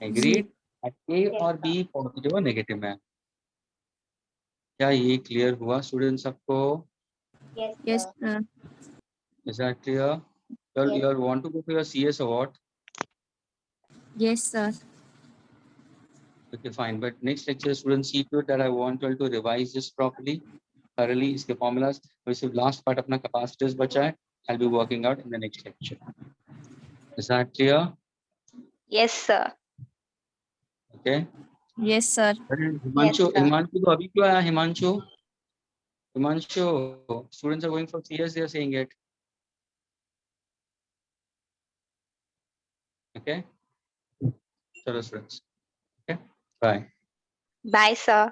एग्रीड। ए और बी पॉजिटिव और नेगेटिव में। क्या ये क्लियर हुआ स्टूडेंट सबको? Yes, Yes, sir. sir. Is that clear? Yes. You want to go for your CS or what? Yes, sir. Okay, fine. But next lecture, students, see to it that I want you all to revise this properly, thoroughly. इसके formulas. वैसे last part अपना capacitors बचा है. I'll be working out in the next lecture. Is that clear? Yes, sir. Okay. Yes, sir. Himanshu, sir. Himanshu तो अभी क्यों आया? Himanshu, Himanshu, students are going for CS. They are saying it. Okay. चलो students. Okay. Bye. Bye, sir.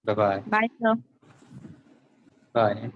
Bye. Bye. Bye, sir. Bye.